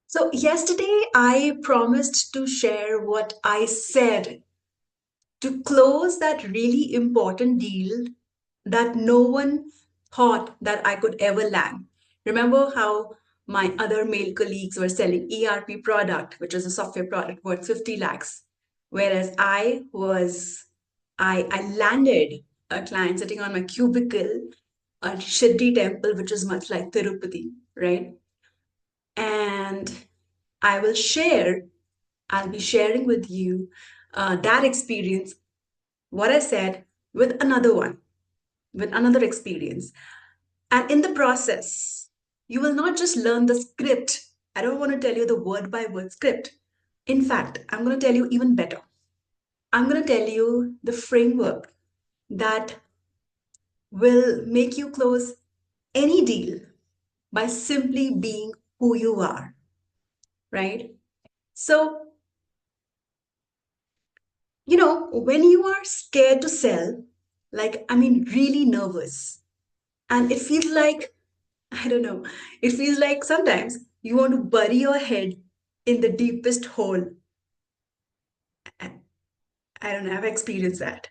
So, yesterday I promised to share what I said to close that really important deal that no one thought that I could ever land. Remember how my other male colleagues were selling ERP product, which is a software product worth 50 lakhs, whereas I landed a client sitting on my cubicle at Shiddi temple, which is much like Tirupati, right? And I will share, I'll be sharing with you that experience, what I said, with another one, with another experience. And in the process, you will not just learn the script. I don't want to tell you the word by word script. In fact, I'm going to tell you even better. I'm going to tell you the framework that will make you close any deal by simply being who you are, right? So, when you are scared to sell, really nervous, and it feels like, I don't know, it feels like sometimes you want to bury your head in the deepest hole. I I don't know, I've experienced that.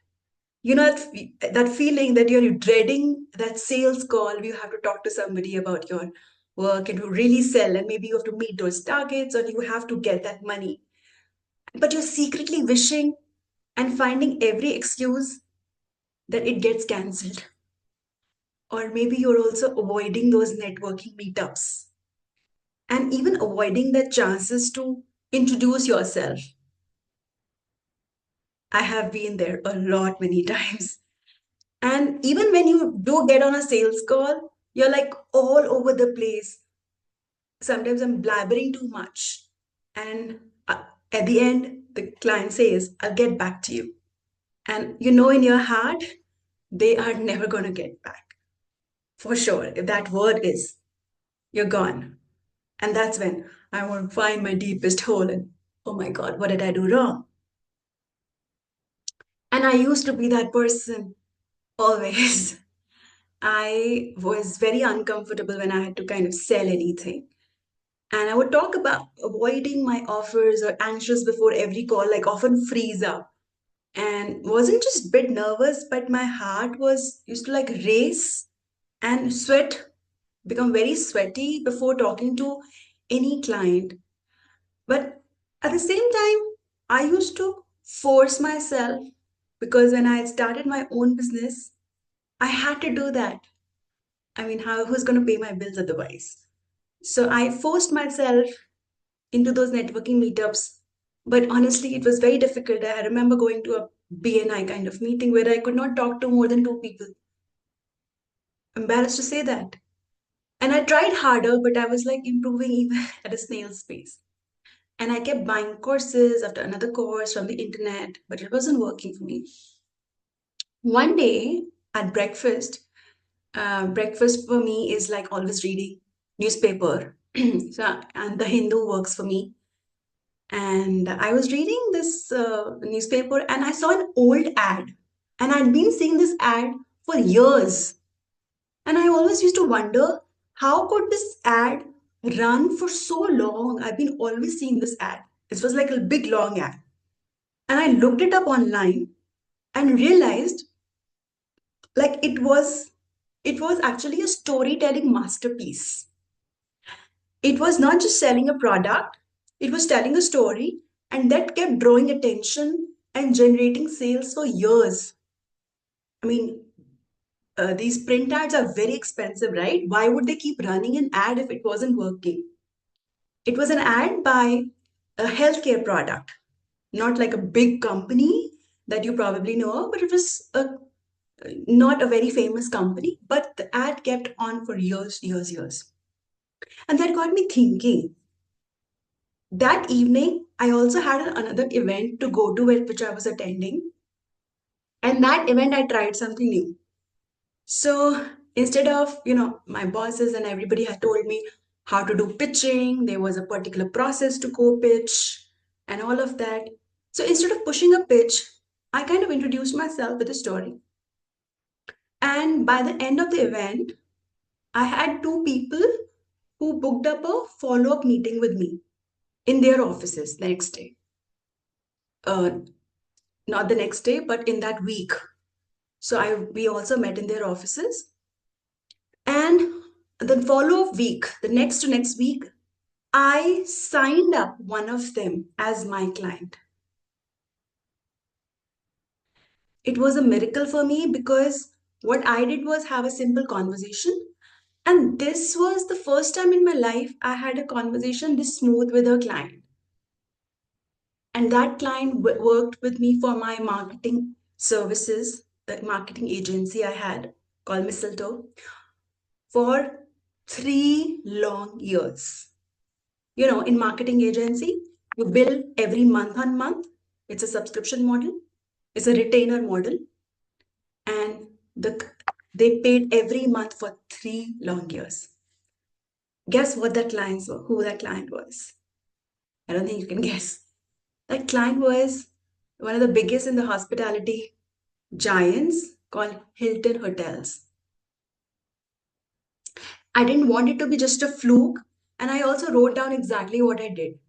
That feeling that you're dreading that sales call where you have to talk to somebody about your work and to really sell, and maybe you have to meet those targets or you have to get that money. But you're secretly wishing and finding every excuse that it gets cancelled. Or maybe you're also avoiding those networking meetups and even avoiding the chances to introduce yourself. I have been there a lot, many times. And even when you do get on a sales call, you're like all over the place. Sometimes I'm blabbering too much. And at the end, the client says, I'll get back to you. And you know in your heart, they are never going to get back. For sure. If that word is, you're gone. And that's when I want to find my deepest hole and, oh my God, what did I do wrong? And I used to be that person always. I was very uncomfortable when I had to kind of sell anything. And I would talk about avoiding my offers or anxious before every call, like often freeze up. And wasn't just a bit nervous, but my heart was used to like race and sweat, become very sweaty before talking to any client. But at the same time, I used to force myself because when I started my own business, I had to do that. I mean, who's going to pay my bills otherwise? So I forced myself into those networking meetups. But honestly, it was very difficult. I remember going to a BNI kind of meeting where I could not talk to more than two people. Embarrassed to say that. And I tried harder, but I was like improving even at a snail's pace. And I kept buying courses after another course from the internet, but it wasn't working for me. One day at breakfast for me is like always reading newspaper. So, and the Hindu works for me. And I was reading this newspaper and I saw an old ad. And I'd been seeing this ad for years. And I always used to wonder how could this ad run for so long? I've been always seeing this ad. This was like a big long ad. And I looked it up online and realized like it was actually a storytelling masterpiece. It was not just selling a product, it was telling a story, and that kept drawing attention and generating sales for years. I mean, these print ads are very expensive, right? Why would they keep running an ad if it wasn't working? It was an ad by a healthcare product, not like a big company that you probably know, but it was not a very famous company. But the ad kept on for years, years, years. And that got me thinking. That evening, I also had another event to go to which I was attending. And that event, I tried something new. So instead of, my bosses and everybody had told me how to do pitching, there was a particular process to go pitch and all of that. So instead of pushing a pitch, I kind of introduced myself with a story. And by the end of the event, I had two people who booked up a follow up meeting with me. in their offices the next day. Uh, Not the next day, but in that week. So we also met in their offices. And the follow-up week, the next to next week, I signed up one of them as my client. It was a miracle for me because what I did was have a simple conversation. And this was the first time in my life I had a conversation this smooth with a client. And that client worked with me for my marketing services, the marketing agency I had called Mistletoe, for 3 long years. You know, in marketing agency, you bill every month on month. It's a subscription model. It's a retainer model. And they paid every month for 3 long years. Guess what who that client was? I don't think you can guess. That client was one of the biggest in the hospitality giants called Hilton Hotels. I didn't want it to be just a fluke, and I also wrote down exactly what I did.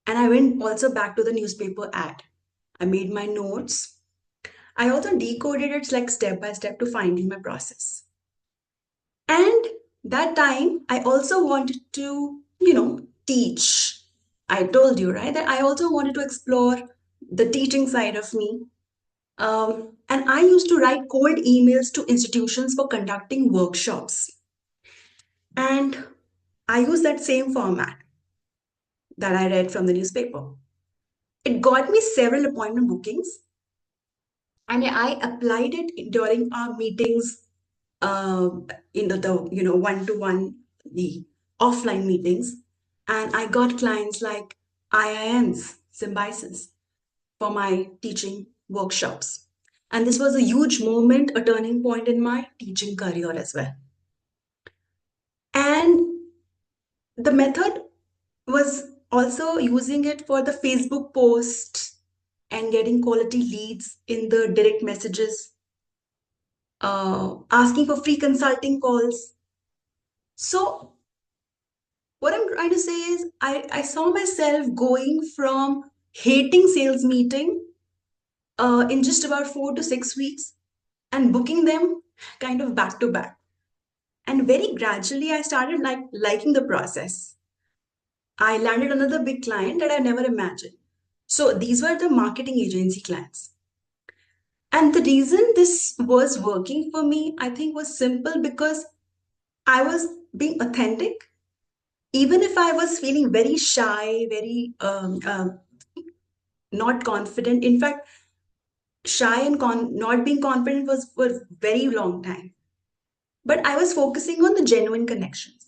And I went also back to the newspaper ad. I made my notes. I also decoded it like step by step to find in my process. And that time, I also wanted to, teach. I told you, right, that I also wanted to explore the teaching side of me. And I used to write cold emails to institutions for conducting workshops. And I used that same format that I read from the newspaper. It got me several appointment bookings, and I applied it during our meetings, uh, in the one-to-one, the offline meetings, and I got clients like IIMs, Symbiosis, for my teaching workshops. And this was a huge moment, a turning point in my teaching career as well. And the method was also using it for the Facebook posts and getting quality leads in the direct messages, asking for free consulting calls. So, what I'm trying to say is, I saw myself going from hating sales meeting in just about 4 to 6 weeks and booking them kind of back to back. And very gradually, I started liking the process. I landed another big client that I never imagined. So these were the marketing agency clients. And the reason this was working for me, I think, was simple because I was being authentic. Even if I was feeling very shy, very not confident. In fact, shy and not being confident was for a very long time. But I was focusing on the genuine connections.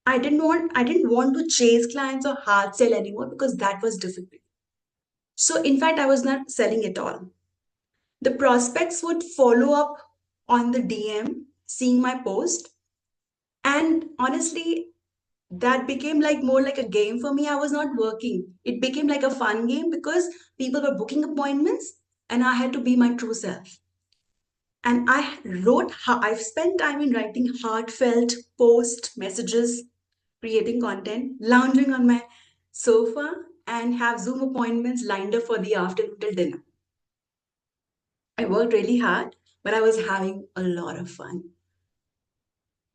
I didn't want to chase clients or hard sell anymore because that was difficult. So in fact, I was not selling at all. The prospects would follow up on the DM, seeing my post. And honestly, that became like more like a game for me. I was not working. It became like a fun game because people were booking appointments and I had to be my true self. And I've spent time in writing heartfelt post messages, creating content, lounging on my sofa, and have Zoom appointments lined up for the afternoon till dinner. I worked really hard, but I was having a lot of fun.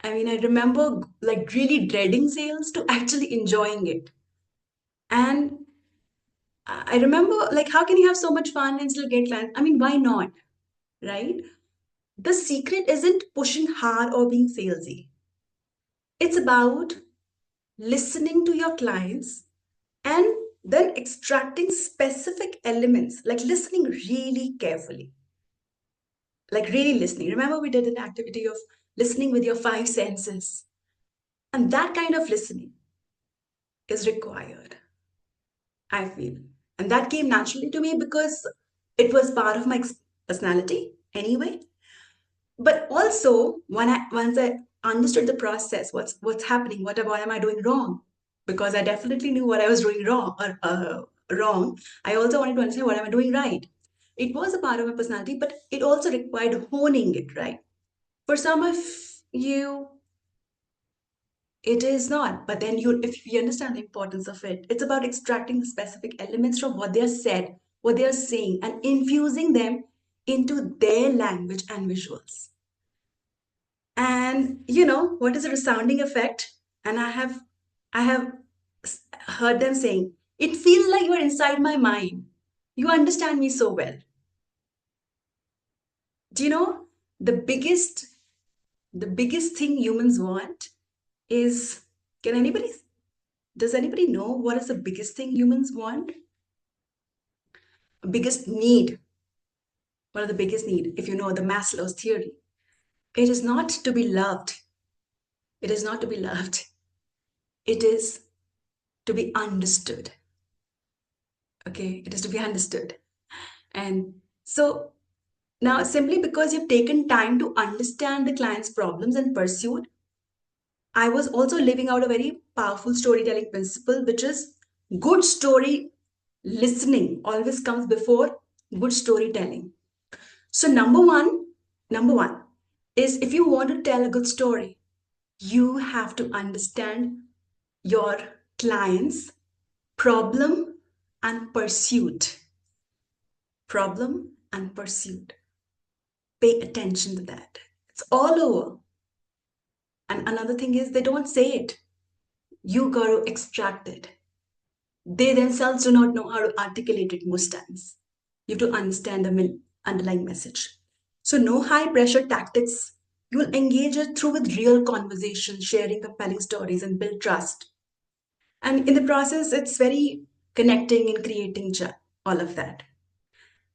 I mean, I remember like really dreading sales to actually enjoying it. And I remember like, how can you have so much fun and still get clients? I mean, why not? Right? The secret isn't pushing hard or being salesy. It's about listening to your clients and then extracting specific elements, like listening really carefully, like really listening. Remember, we did an activity of listening with your five senses, and that kind of listening is required, I feel. And that came naturally to me because it was part of my personality anyway. But also, once I understood the process, what's happening, what am I doing wrong? Because I definitely knew what I was doing wrong. I also wanted to understand what am I doing right. It was a part of my personality, but it also required honing it, right? For some of you, It is not. But then if you understand the importance of it, it's about extracting the specific elements from what they are said, what they are saying, and infusing them into their language and visuals. And what is a resounding effect? And I have heard them saying, it feels like you're inside my mind. You understand me so well. Do you know the biggest thing humans want is, can anybody does anybody know what is the biggest thing humans want? Biggest need. What are the biggest need? If you know the Maslow's theory, it is not to be loved. It is not to be loved. It is to be understood. Okay, it is to be understood. And so now, simply because you've taken time to understand the client's problems and pursuit, I was also living out a very powerful storytelling principle, which is good story listening always comes before good storytelling. So number one is, if you want to tell a good story, you have to understand your client's problem and pursuit. Problem and pursuit. Pay attention to that. It's all over. And another thing is, they don't say it. You got to extract it. They themselves do not know how to articulate it most times. You have to understand the underlying message. So, no high pressure tactics. You will engage it through with real conversation, sharing compelling stories, and build trust. And in the process, it's very connecting and creating all of that.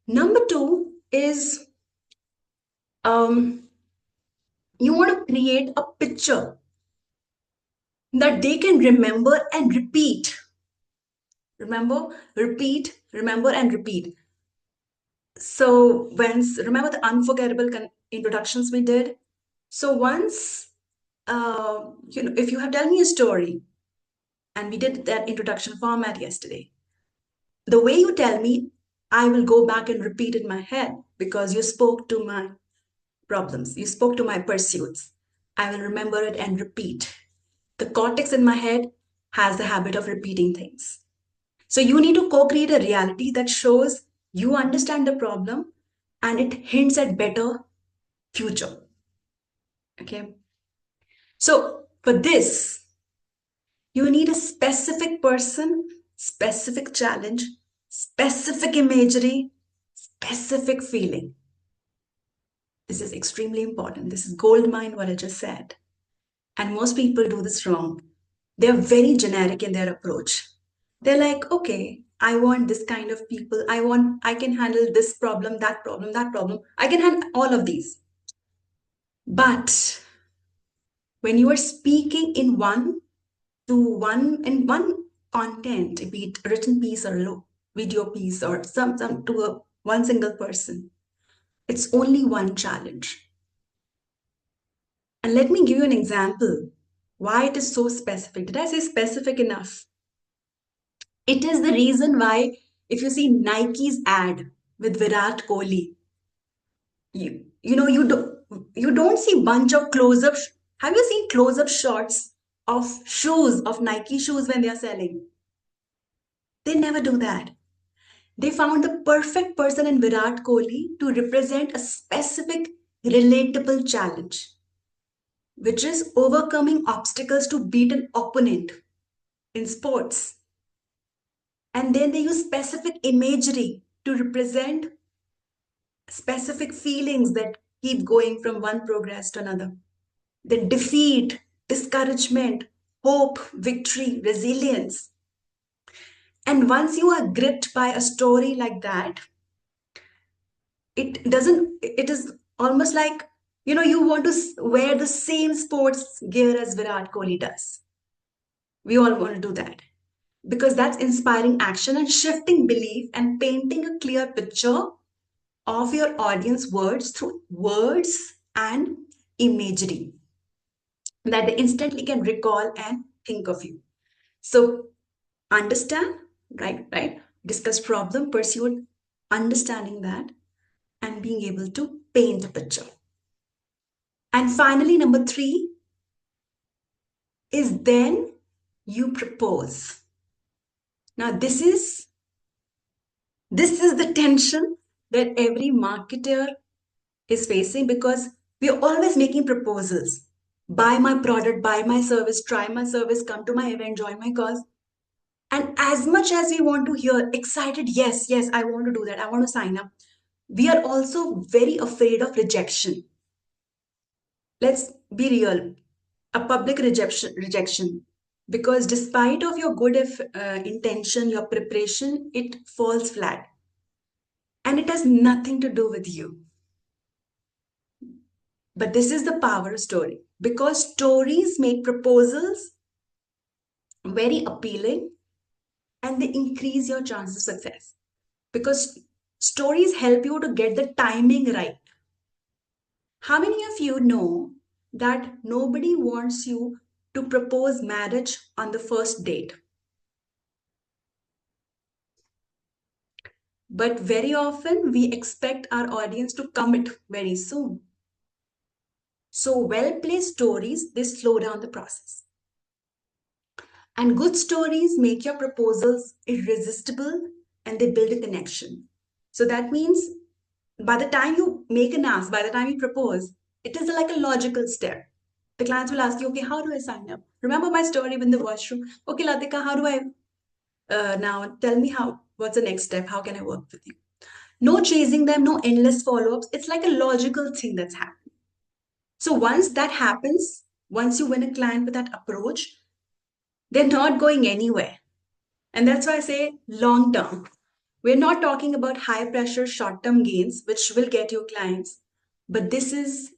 Number two is, you want to create a picture that they can remember and repeat. Remember, repeat, remember, and repeat. So remember the unforgettable introductions we did? So once, if you have told me a story, and we did that introduction format yesterday, the way you tell me, I will go back and repeat in my head because you spoke to my problems, you spoke to my pursuits. I will remember it and repeat. The cortex in my head has the habit of repeating things. So you need to co-create a reality that shows you understand the problem and it hints at better future. Okay. So for this, you need a specific person, specific challenge, specific imagery, specific feeling. This is extremely important. This is gold mine, what I just said. And most people do this wrong. They're very generic in their approach. They're like, okay, I want this kind of people. I can handle this problem, that problem, that problem. I can handle all of these. But when you are speaking in one content, be it a written piece or a video piece or some to one single person, it's only one challenge. And let me give you an example why it is so specific. Did I say specific enough? It is the reason why, if you see Nike's ad with Virat Kohli, you don't see bunch of close-up. Have you seen close-up shots of shoes, of Nike shoes when they are selling? They never do that. They found the perfect person in Virat Kohli to represent a specific relatable challenge, which is overcoming obstacles to beat an opponent in sports. And then they use specific imagery to represent specific feelings that keep going from one progress to another. The defeat, discouragement, hope, victory, resilience. And once you are gripped by a story like that, it is almost like, you want to wear the same sports gear as Virat Kohli does. We all want to do that because that's inspiring action and shifting belief and painting a clear picture of your audience words through words and imagery that they instantly can recall and think of you. So understand, right? Discuss problem, pursue understanding that, and being able to paint a picture. And finally, number three, is then you propose. Now, this is the tension that every marketer is facing, because we are always making proposals. Buy my product, buy my service, try my service, come to my event, join my cause. And as much as we want to hear excited, yes, yes, I want to do that, I want to sign up, we are also very afraid of rejection. Let's be real, a public rejection, because despite of your good intention, your preparation, it falls flat, and it has nothing to do with you. But this is the power of story, because stories make proposals very appealing, and they increase your chance of success, because stories help you to get the timing right. How many of you know that nobody wants you to propose marriage on the first date? But very often we expect our audience to commit very soon. So well-placed stories, they slow down the process. And good stories make your proposals irresistible, and they build a connection. So that means by the time you make an ask, by the time you propose, it is like a logical step. The clients will ask you, okay, how do I sign up? Remember my story in the washroom? Okay, Latika, how do I now tell me what's the next step? How can I work with you? No chasing them, no endless follow-ups. It's like a logical thing that's happening. So once that happens, once you win a client with that approach, they're not going anywhere. And that's why I say long term. We're not talking about high pressure short term gains, which will get you clients. But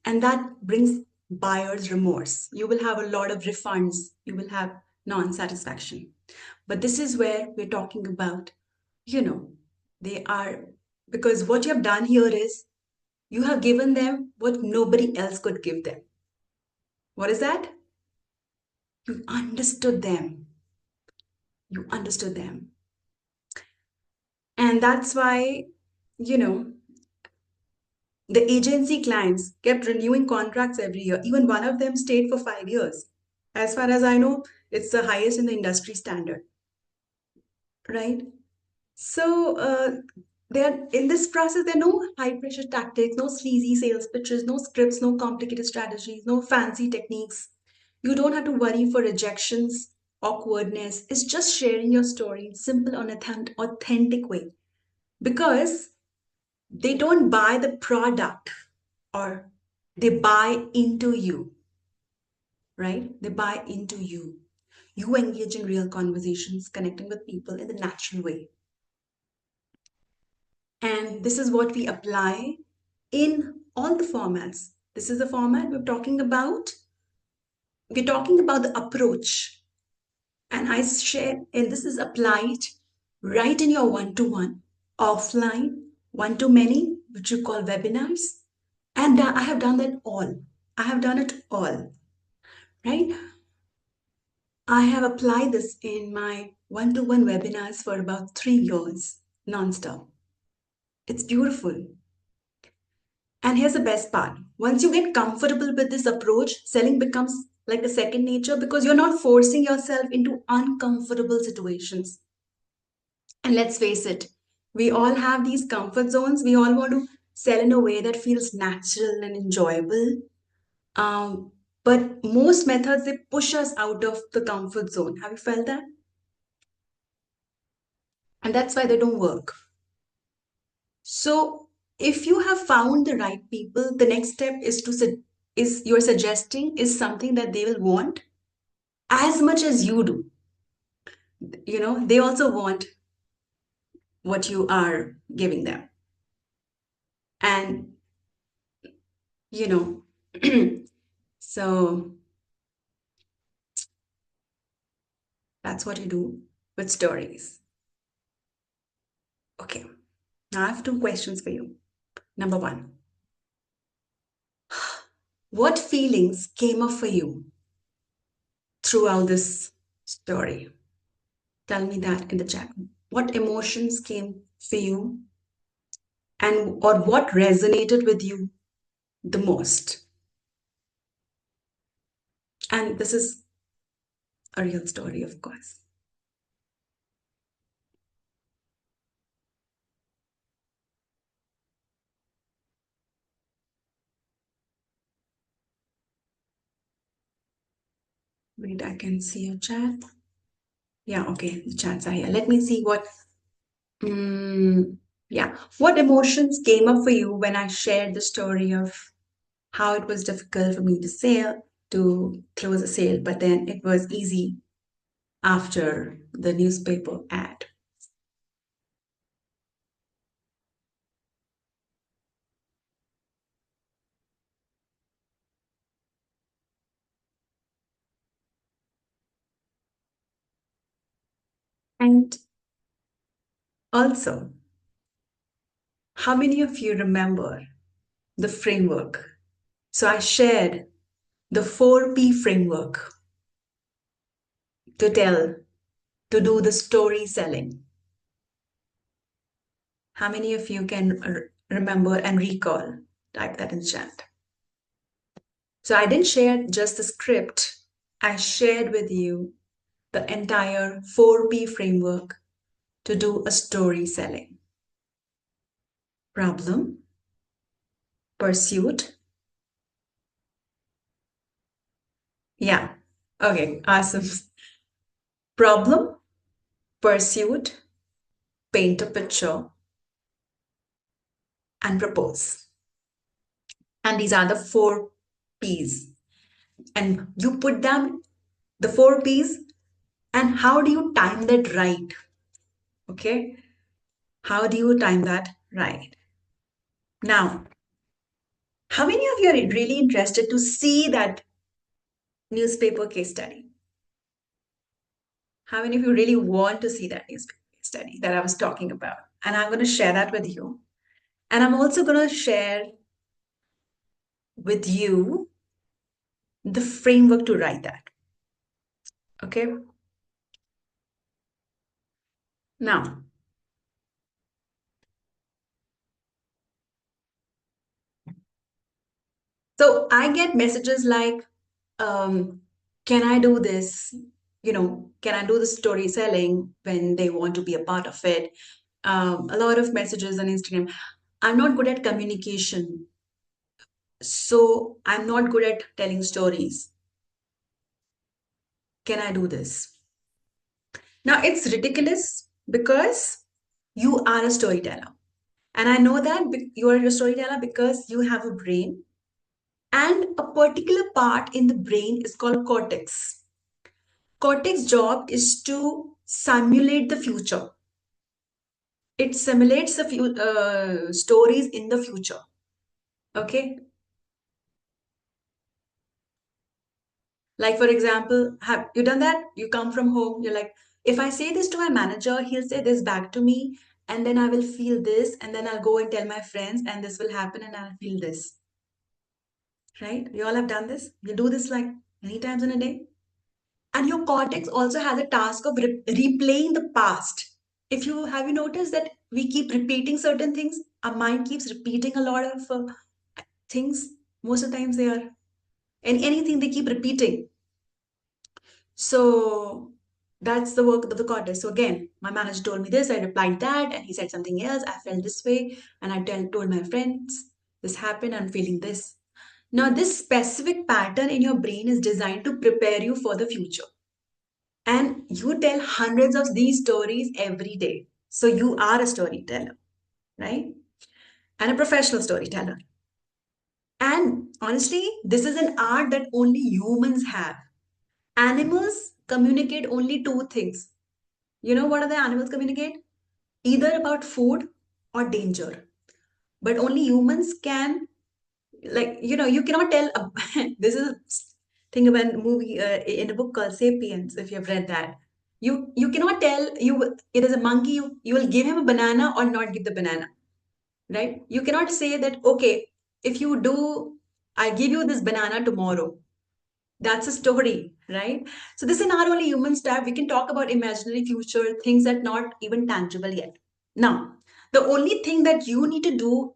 and that brings buyer's remorse. You will have a lot of refunds, you will have non satisfaction. But this is where we're talking about, you know, they are, because what you have done here is you have given them what nobody else could give them. What is that? You understood them. You understood them. And that's why, you know, the agency clients kept renewing contracts every year. Even one of them stayed for 5 years. As far as I know, it's the highest in the industry standard, right? So there, in this process, there are no high pressure tactics, no sleazy sales pitches, no scripts, no complicated strategies, no fancy techniques. You don't have to worry for rejections, awkwardness. It's just sharing your story in simple, authentic way, because they don't buy the product, or they buy into you, right? They buy into you. You engage in real conversations, connecting with people in the natural way. And this is what we apply in all the formats. This is the format we're talking about. We're talking about the approach. And I share, and this is applied right in your one-to-one, offline, one-to-many, which you call webinars. And I have done that all. I have done it all, right? I have applied this in my one-to-one webinars for about 3 years, nonstop. It's beautiful. And here's the best part. Once you get comfortable with this approach, selling becomes like a second nature, because you're not forcing yourself into uncomfortable situations. And let's face it, we all have these comfort zones. We all want to sell in a way that feels natural and enjoyable. Um, but most methods, they push us out of the comfort zone. Have you felt that? And that's why they don't work. So if you have found the right people, the next step is you're suggesting is something that they will want as much as you do. You know, they also want what you are giving them. And you know, so that's what you do with stories. Okay, now I have 2 questions for you. Number one, what feelings came up for you throughout this story? Tell me that in the chat. What emotions came for you, and or what resonated with you the most? And this is a real story, of course. Wait, I can see your chat. Yeah, okay, the chats are here. Let me see what. Yeah, what emotions came up for you when I shared the story of how it was difficult for me to close a sale, but then it was easy after the newspaper ad. And also, how many of you remember the framework? So I shared the 4P framework to tell, to do the story selling. How many of you can remember and recall? Type that in chat. So I didn't share just the script, I shared with you the entire 4P framework to do a story selling. Problem, pursuit. Yeah. Okay, awesome. Problem, pursuit, paint a picture, and propose. And these are the 4Ps. And you put them, the 4Ps, and how do you time that right? Okay. How do you time that right? Now, how many of you are really interested to see that newspaper case study? How many of you really want to see that newspaper case study that I was talking about? And I'm going to share that with you. And I'm also going to share with you the framework to write that. Okay. Now, so I get messages like, can I do this? Can I do the story selling when they want to be a part of it? A lot of messages on Instagram. I'm not good at communication. So I'm not good at telling stories. Can I do this? Now it's ridiculous because you are a storyteller. And I know that you are a storyteller because you have a brain, and a particular part in the brain is called cortex. Cortex job is to simulate the future. It simulates the stories in the future. Okay. Like, for example, have you done that? You come from home, you're like, if I say this to my manager, he'll say this back to me, and then I will feel this, and then I'll go and tell my friends, and this will happen, and I'll feel this. Right? You all have done this. You do this like many times in a day. And your cortex also has a task of replaying the past. If you have you noticed that we keep repeating certain things, our mind keeps repeating a lot of things. Most of the times they are, and anything they keep repeating. So that's the work of the cortex. So again, my manager told me this, I replied that, and he said something else. I felt this way, and I told my friends, this happened, I'm feeling this. Now, this specific pattern in your brain is designed to prepare you for the future. And you tell hundreds of these stories every day. So you are a storyteller, right? And a professional storyteller. And honestly, this is an art that only humans have. Animals communicate only two things. You know what are the animals communicate? Either about food or danger. But only humans can, like, you cannot tell. This is a thing about a movie in a book called Sapiens, if you've read that. You cannot tell it is a monkey, you will give him a banana or not give the banana, right? You cannot say that, okay, if you do, I'll give you this banana tomorrow. That's a story, right? So this is not only human stuff. We can talk about imaginary future, things that not even tangible yet. Now, the only thing that you need to do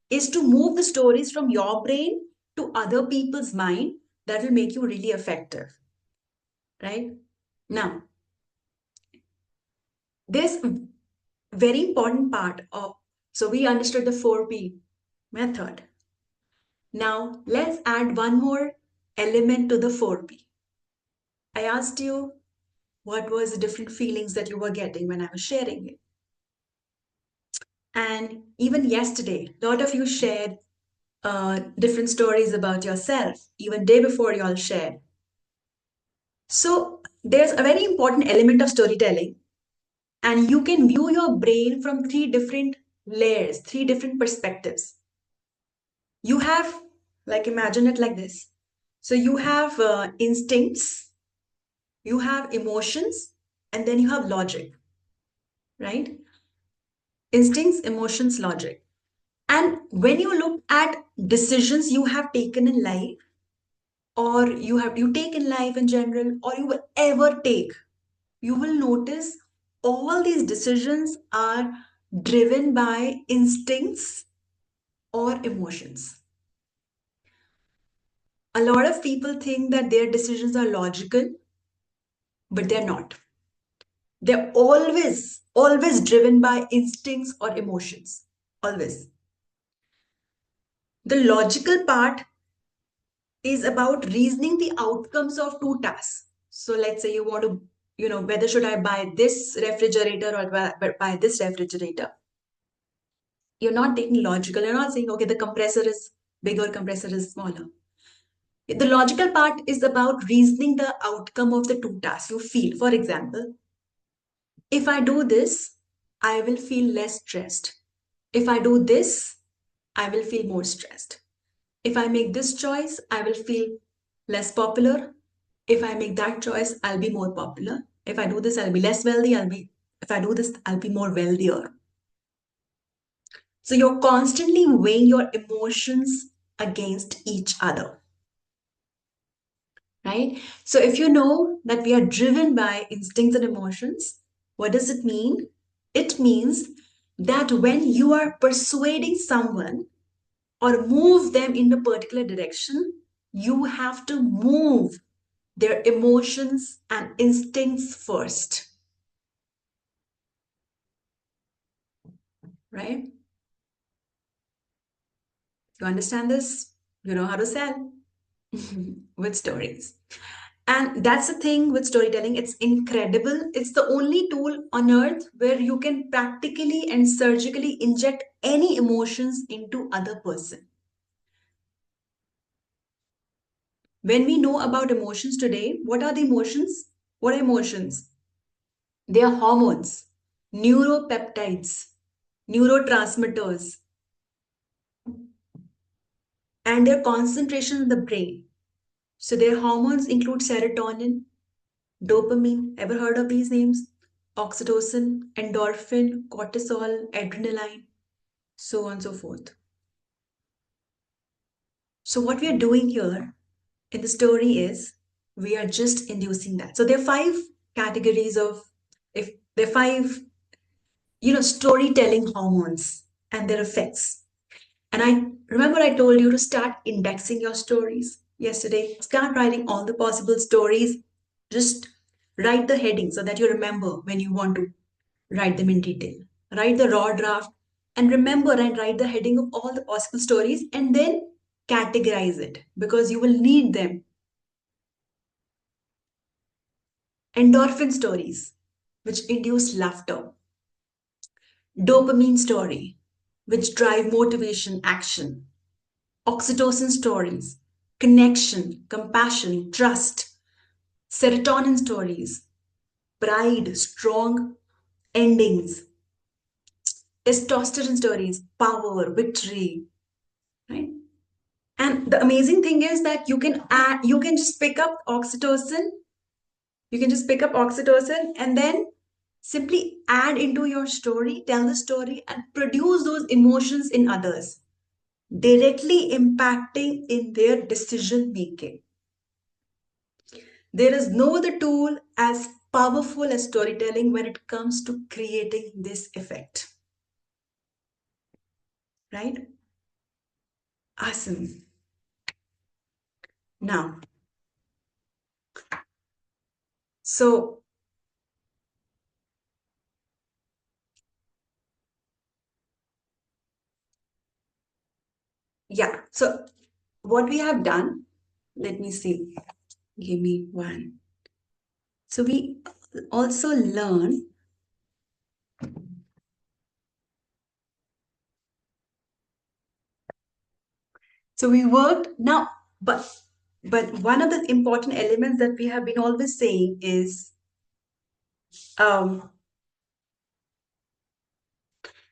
is to move the stories from your brain to other people's mind that will make you really effective, right? Now, this very important part of, so we understood the 4P method. Now, let's add one more element to the 4P. I asked you what was the different feelings that you were getting when I was sharing it. And even yesterday, a lot of you shared different stories about yourself, even day before you all shared. So there's a very important element of storytelling, and you can view your brain from three different layers, three different perspectives. You have, like, imagine it like this. So you have instincts, you have emotions, and then you have logic, right? Instincts, emotions, logic. And when you look at decisions you have taken in life, or you take in life in general, or you will ever take, you will notice all these decisions are driven by instincts or emotions. A lot of people think that their decisions are logical, but they're not. They're always driven by instincts or emotions. Always. The logical part is about reasoning the outcomes of two tasks. So let's say you want to, whether should I buy this refrigerator or buy this refrigerator. You're not taking logical. You're not saying, okay, the compressor is bigger, compressor is smaller. The logical part is about reasoning the outcome of the two tasks you feel. For example, if I do this, I will feel less stressed. If I do this, I will feel more stressed. If I make this choice, I will feel less popular. If I make that choice, I'll be more popular. If I do this, I'll be less wealthy. If I do this, I'll be more wealthier. So you're constantly weighing your emotions against each other, right? So if you know that we are driven by instincts and emotions, what does it mean? It means that when you are persuading someone or move them in a particular direction, you have to move their emotions and instincts first, right? You understand this? You know how to sell with stories. And that's the thing with storytelling. It's incredible. It's the only tool on earth where you can practically and surgically inject any emotions into other person. When we know about emotions today, what are the emotions? What are emotions? They are hormones, neuropeptides, neurotransmitters, and their concentration in the brain. So their hormones include serotonin, dopamine, ever heard of these names? Oxytocin, endorphin, cortisol, adrenaline, so on and so forth. So what we are doing here in the story is we are just inducing that. So there are five categories of, if there are five, storytelling hormones and their effects. And I remember I told you to start indexing your stories yesterday. Start writing all the possible stories. Just write the heading so that you remember when you want to write them in detail. Write the raw draft and remember and write the heading of all the possible stories and then categorize it because you will need them. Endorphin stories, which induce laughter. Dopamine story, which drive motivation, action. Oxytocin stories, connection, compassion, trust. Serotonin stories, pride, strong endings. Testosterone stories, power, victory, right? And the amazing thing is that you can just pick up oxytocin, and then simply add into your story, tell the story, and produce those emotions in others, directly impacting in their decision making. There is no other tool as powerful as storytelling when it comes to creating this effect. Right? Awesome. Now, so So what we have done, let me see, give me one. So we also learn so we worked now, but one of the important elements that we have been always saying is um,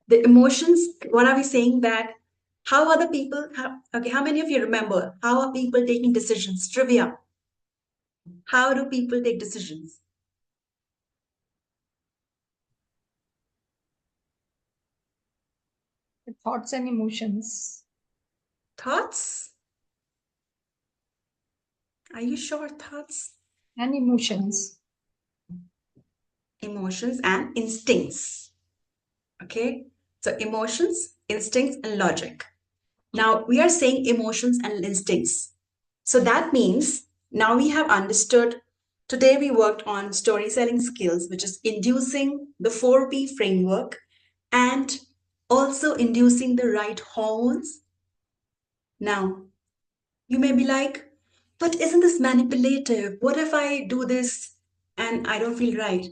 the emotions. What are we saying that how are the people okay, how many of you remember how are people taking decisions? Trivia. How do people take decisions? The thoughts and emotions. Thoughts? Are you sure? Thoughts? And emotions. Emotions and instincts. Okay, so emotions, instincts, and logic. Now we are saying emotions and instincts. So that means now we have understood. Today we worked on story selling skills, which is inducing the 4P framework and also inducing the right hormones. Now, you may be like, but isn't this manipulative? What if I do this and I don't feel right?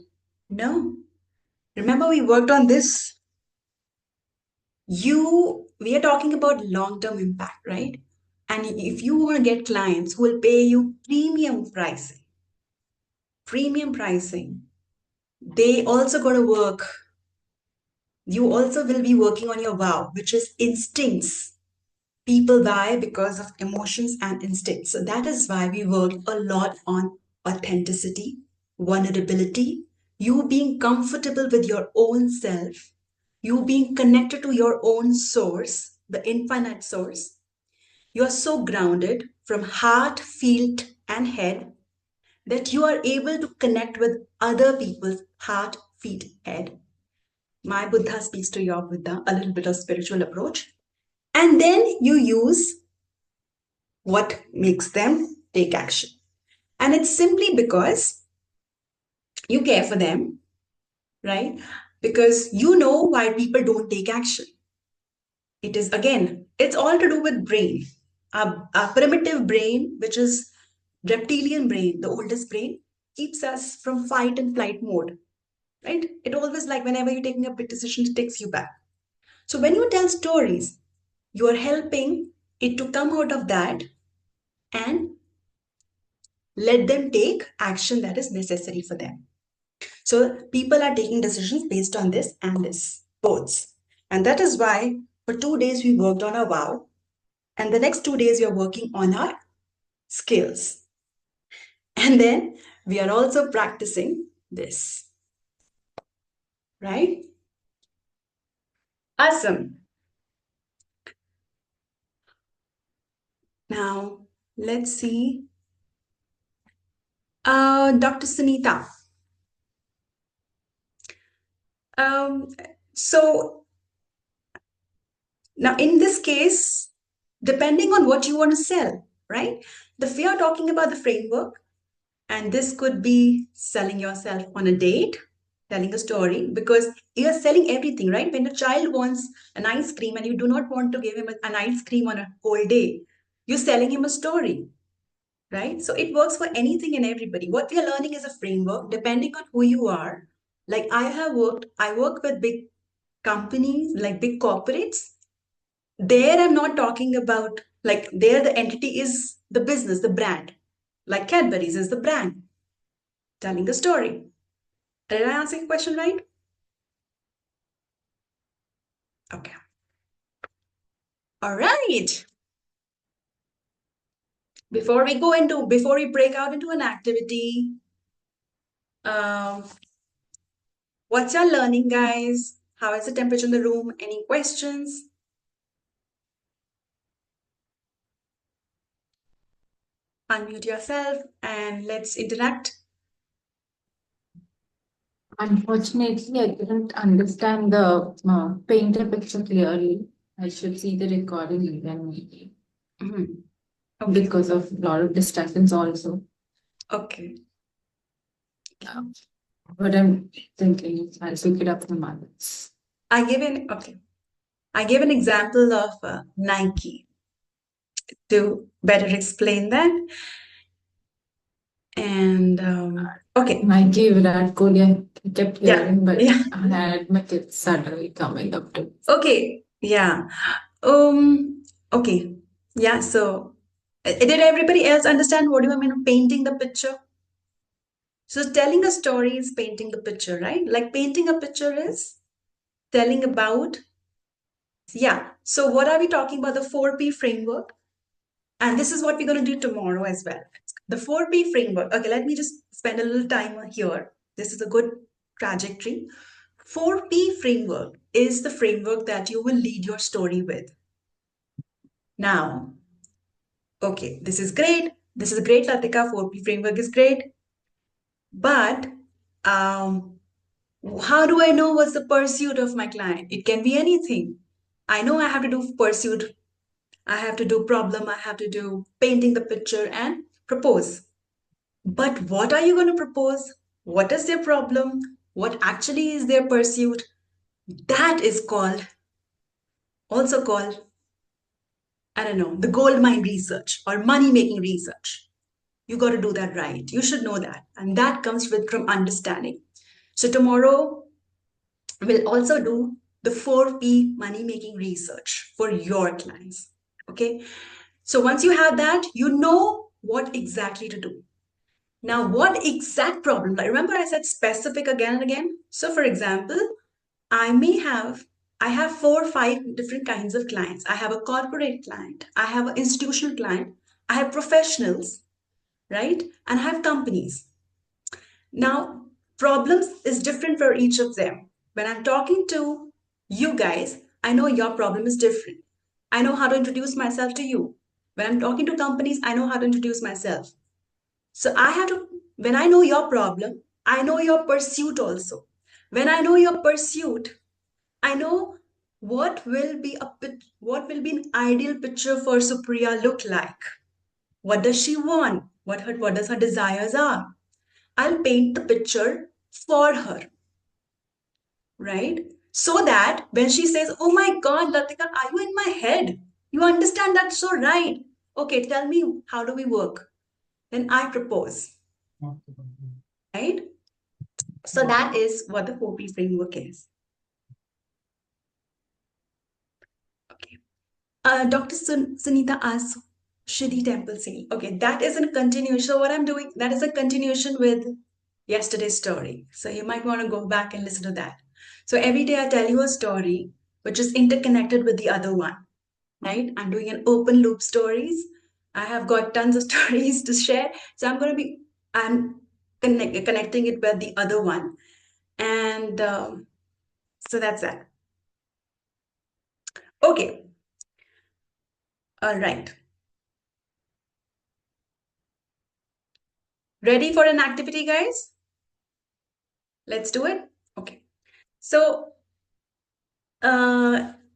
No. Remember, we worked on this. We are talking about long-term impact, right? And if you want to get clients who will pay you premium pricing, they also got to work. You also will be working on your wow, which is instincts. People buy because of emotions and instincts. So that is why we worked a lot on authenticity, vulnerability, you being comfortable with your own self, you being connected to your own source, the infinite source. You are so grounded from heart, feet, and head that you are able to connect with other people's heart, feet, head. My Buddha speaks to your Buddha, a little bit of spiritual approach. And then you use what makes them take action. And it's simply because you care for them, right? Because you know why people don't take action. It is, again, it's all to do with brain. Our primitive brain, which is reptilian brain, the oldest brain, keeps us from fight and flight mode, right? It always, like whenever you're taking a big decision, it takes you back. So when you tell stories, you are helping it to come out of that and let them take action that is necessary for them. So people are taking decisions based on this and this, both. And that is why for 2 days we worked on our wow. And the next 2 days we are working on our skills. And then we are also practicing this. Right? Awesome. Now let's see. Dr. Sunita. Um, so now in this case, depending on what you want to sell, right? We are talking about the framework, and this could be selling yourself on a date, telling a story, because you're selling everything, right? When a child wants an ice cream and you do not want to give him an ice cream on a whole day, you're selling him a story, right? So it works for anything and everybody. What we are learning is a framework depending on who you are. Like I work with big companies, like big corporates. There I'm not talking about, like, there the entity is the business, the brand. Like Cadbury's is the brand telling the story. Did I answer your question right? Okay. All right. Before we break out into an activity, um, what's your learning, guys? How is the temperature in the room? Any questions? Unmute yourself and let's interact. Unfortunately, I couldn't understand the painter picture clearly. I should see the recording again, maybe, Okay. because of a lot of distractions also. Okay. But I'm thinking I'll pick it up from others. I give an example of Nike. to better explain that. And okay, Nike, Virat Kohli, I kept yeah, hearing, but yeah, I had my kids suddenly coming up to. okay, yeah. Okay, yeah. So, did everybody else understand what do you mean painting the picture? So, telling a story is painting the picture, right? Like painting a picture is telling about, yeah. So, what are we talking about? The 4P framework. And this is what we're going to do tomorrow as well. The 4P framework. Okay, let me just spend a little time here. This is a good trajectory. 4P framework is the framework that you will lead your story with. Now, okay, this is great. This is great, Latika. 4P framework is great. But how do I know what's the pursuit of my client? It can be anything. I know I have to do pursuit, I have to do problem, I have to do painting the picture and propose. But what are you going to propose? What is their problem? What actually is their pursuit? That is also called, I don't know, the gold mine research or money making research. You got to do that right. You should know that. And that comes from understanding. So tomorrow we'll also do the 4P money making research for your clients. Okay. So once you have that, you know what exactly to do. Now, what exact problem? Like, remember I said specific again and again. So for example, I have 4 or 5 different kinds of clients. I have a corporate client. I have an institutional client. I have professionals, right? And I have companies. Now, problems is different for each of them. When I'm talking to you guys, I know your problem is different. I know how to introduce myself to you. When I'm talking to companies, I know how to introduce myself. So I have to, when I know your problem, I know your pursuit also. When I know your pursuit, I know what will be an ideal picture for Supriya look like. What does she want? What does her desires are? I'll paint the picture for her, right? So that when she says, "Oh my God, Latika, are you in my head? You understand that so right? Okay, tell me how do we work?" Then I propose, right? So that is what the 4P framework is. Okay. Dr. Sunita asks, Shridhi Temple Sale. Okay, that is a continuation. So what I'm doing, that is a continuation with yesterday's story. So you might want to go back and listen to that. So every day I tell you a story which is interconnected with the other one, right? I'm doing an open loop stories. I have got tons of stories to share. So I'm connecting it with the other one. And so that's that. Okay. All right. Ready for an activity, guys? Let's do it. Okay. So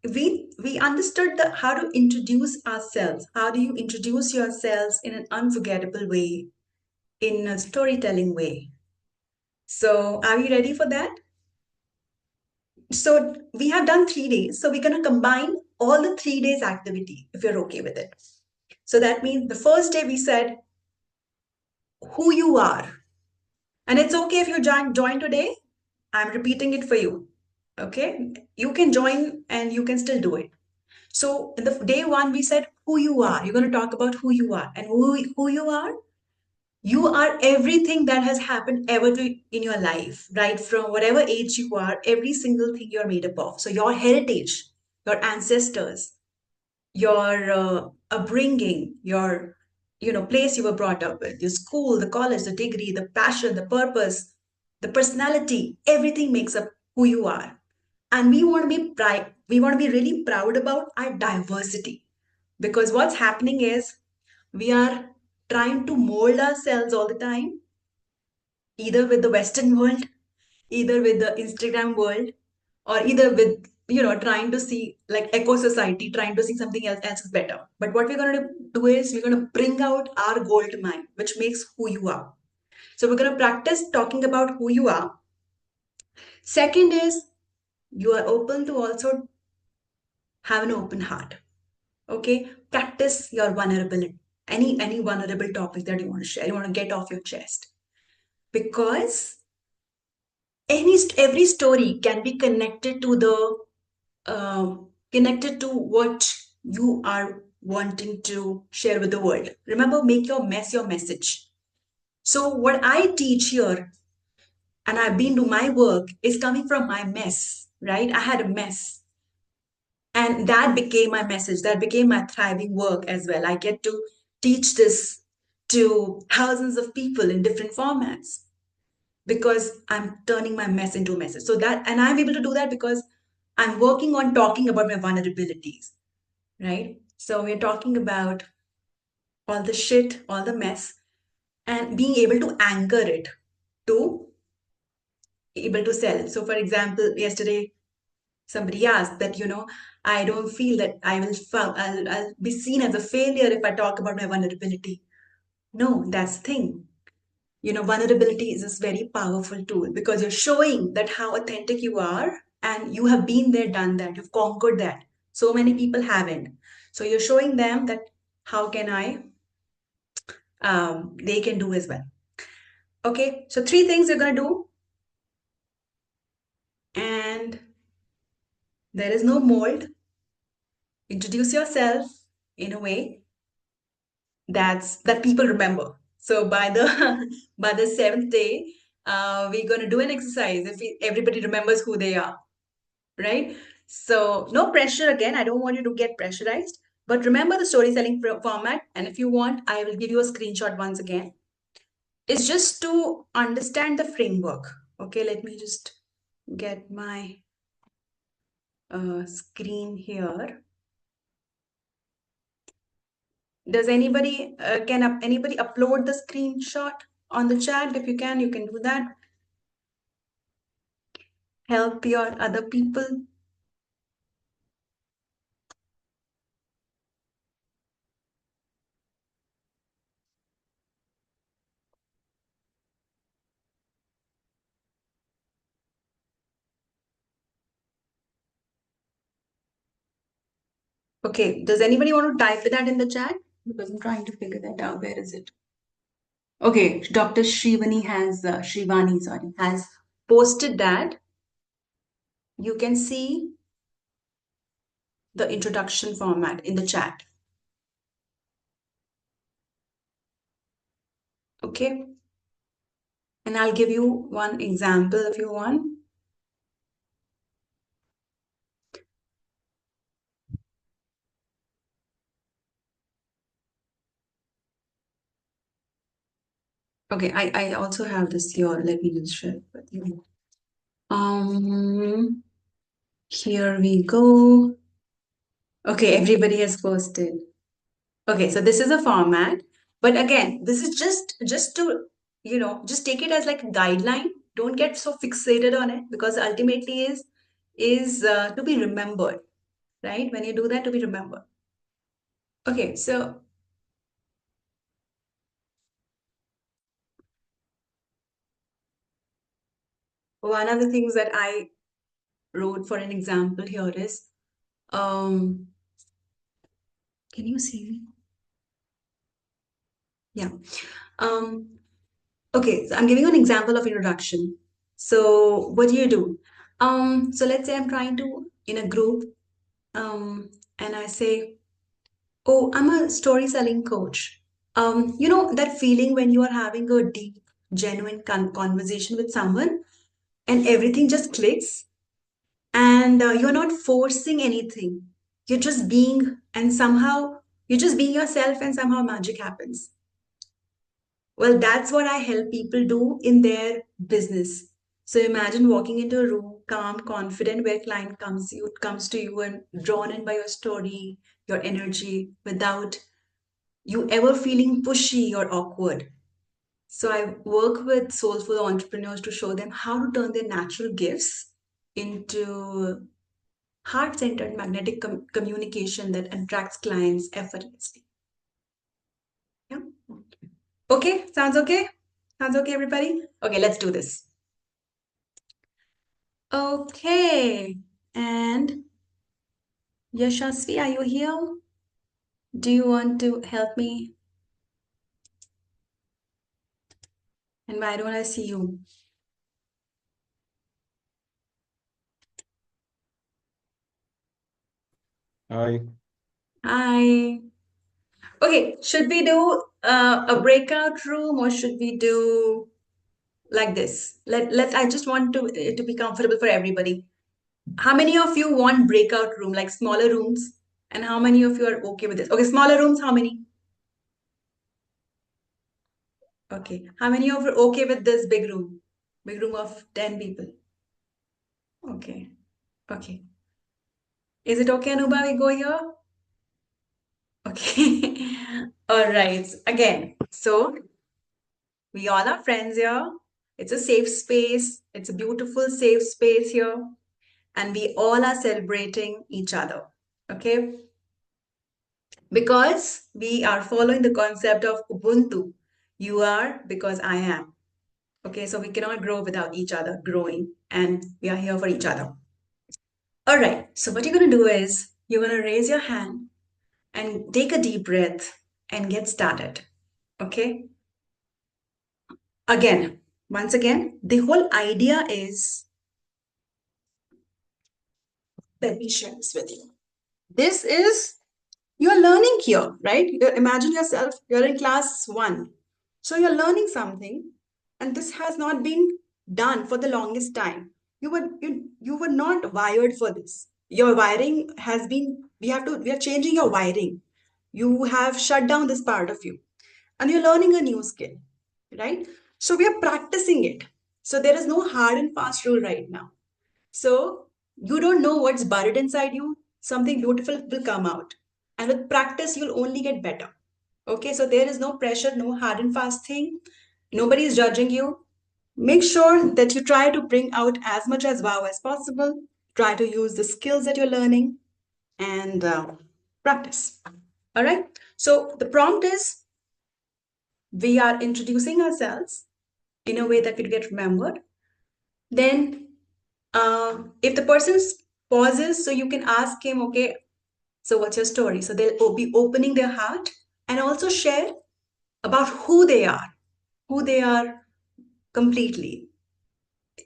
we understood how to introduce ourselves. How do you introduce yourselves in an unforgettable way, in a storytelling way? So are you ready for that? So we have done 3 days. So we're going to combine all the 3 days activity, if you're okay with it. So that means the first day we said who you are. And it's okay if you join today. I'm repeating it for you. Okay. You can join and you can still do it. So in the day one, we said who you are. You're going to talk about who you are. And who you are everything that has happened ever in your life, right? From whatever age you are, every single thing you're made up of. So your heritage, your ancestors, your upbringing, your place you were brought up with, your school, the college, the degree, the passion, the purpose, the personality, everything makes up who you are. And we want to be really proud about our diversity, because what's happening is we are trying to mold ourselves all the time, either with the Western world, either with the Instagram world, or either with trying to see like eco society, trying to see something else is better. But what we're going to do is we're going to bring out our gold mine, which makes who you are. So we're going to practice talking about who you are. Second is you are open to also have an open heart. Okay, practice your vulnerability. Any vulnerable topic that you want to share, you want to get off your chest, because every story can be connected to the connected to what you are wanting to share with the world. Remember, make your mess your message. So what I teach here, and I've been to my work, is coming from my mess, right? I had a mess. And that became my message. That became my thriving work as well. I get to teach this to thousands of people in different formats because I'm turning my mess into a message. So that, and I'm able to do that because I'm working on talking about my vulnerabilities, right? So we're talking about all the shit, all the mess, and being able to anchor it to able to sell. So, for example, yesterday somebody asked that, I don't feel that I'll be seen as a failure if I talk about my vulnerability. No, that's the thing. Vulnerability is this very powerful tool because you're showing that how authentic you are and you have been there, done that, you've conquered that. So many people haven't. So you're showing them that how can they can do as well. Okay, so 3 things you're going to do, and there is no mold. Introduce yourself in a way that people remember. So by the by the 7th day, we're going to do an exercise if everybody remembers who they are, right? So no pressure again. I don't want you to get pressurized, but remember the story selling format. And if you want, I will give you a screenshot once again. It's just to understand the framework. Okay, let me just get my screen here. Does anybody anybody upload the screenshot on the chat? If you can do that. Help your other people. Okay, does anybody want to type that in the chat? Because I'm trying to figure that out. Where is it? Okay, Dr. Shrivani, sorry, has posted that. You can see the introduction format in the chat. Okay, and I'll give you one example if you want. Okay, I also have this here. Let me just share it with you. Here we go. Okay, everybody has posted. Okay, so this is a format, but again, this is just to, just take it as like a guideline. Don't get so fixated on it because ultimately is to be remembered, right? When you do that, to be remembered. Okay, so one of the things that I wrote for an example here is, can you see me? Yeah. Okay, so I'm giving you an example of introduction. So what do you do? So let's say I'm trying to in a group, and I say, "Oh, I'm a story selling coach." That feeling when you are having a deep, genuine conversation with someone, and everything just clicks, and you're not forcing anything. You're just being, and somehow you're just being yourself, and somehow magic happens. Well, that's what I help people do in their business. So imagine walking into a room, calm, confident, where client comes to you and drawn in by your story, your energy, without you ever feeling pushy or awkward. So I work with soulful entrepreneurs to show them how to turn their natural gifts into heart-centered magnetic communication that attracts clients effortlessly. Yeah. Okay, sounds okay? Sounds okay, everybody? Okay, let's do this. Okay, and Yashasvi, are you here? Do you want to help me? And why don't I see you? Hi. Hi. Okay, should we do a breakout room or should we do like this? I just want to it to be comfortable for everybody. How many of you want breakout room, like smaller rooms? And how many of you are okay with this? Okay, smaller rooms, how many? Okay. How many of you are okay with this big room? Big room of 10 people. Okay. Okay. Is it okay, Anuba? We go here? Okay. All right. Again, so we all are friends here. It's a safe space. It's a beautiful, safe space here. And we all are celebrating each other. Okay. Because we are following the concept of Ubuntu. You are because I am. Okay. So we cannot grow without each other growing. And we are here for each other. All right. So what you're going to do is you're going to raise your hand and take a deep breath and get started. Okay. Again, once again, the whole idea is, let me share this with you. This is, you're learning here, right? Imagine yourself, you're in class 1. So you're learning something, and this has not been done for the longest time. You were not wired for this. Your wiring has been, we are changing your wiring. You have shut down this part of you, and you're learning a new skill, right? So we are practicing it. So there is no hard and fast rule right now. So you don't know what's buried inside you. Something beautiful will come out. And with practice, you'll only get better. Okay, so there is no pressure, no hard and fast thing. Nobody is judging you. Make sure that you try to bring out as much as wow as possible. Try to use the skills that you're learning and practice. All right. So the prompt is we are introducing ourselves in a way that will get remembered. Then if the person pauses, so you can ask him, okay, so what's your story? So they'll be opening their heart and also share about who they are completely.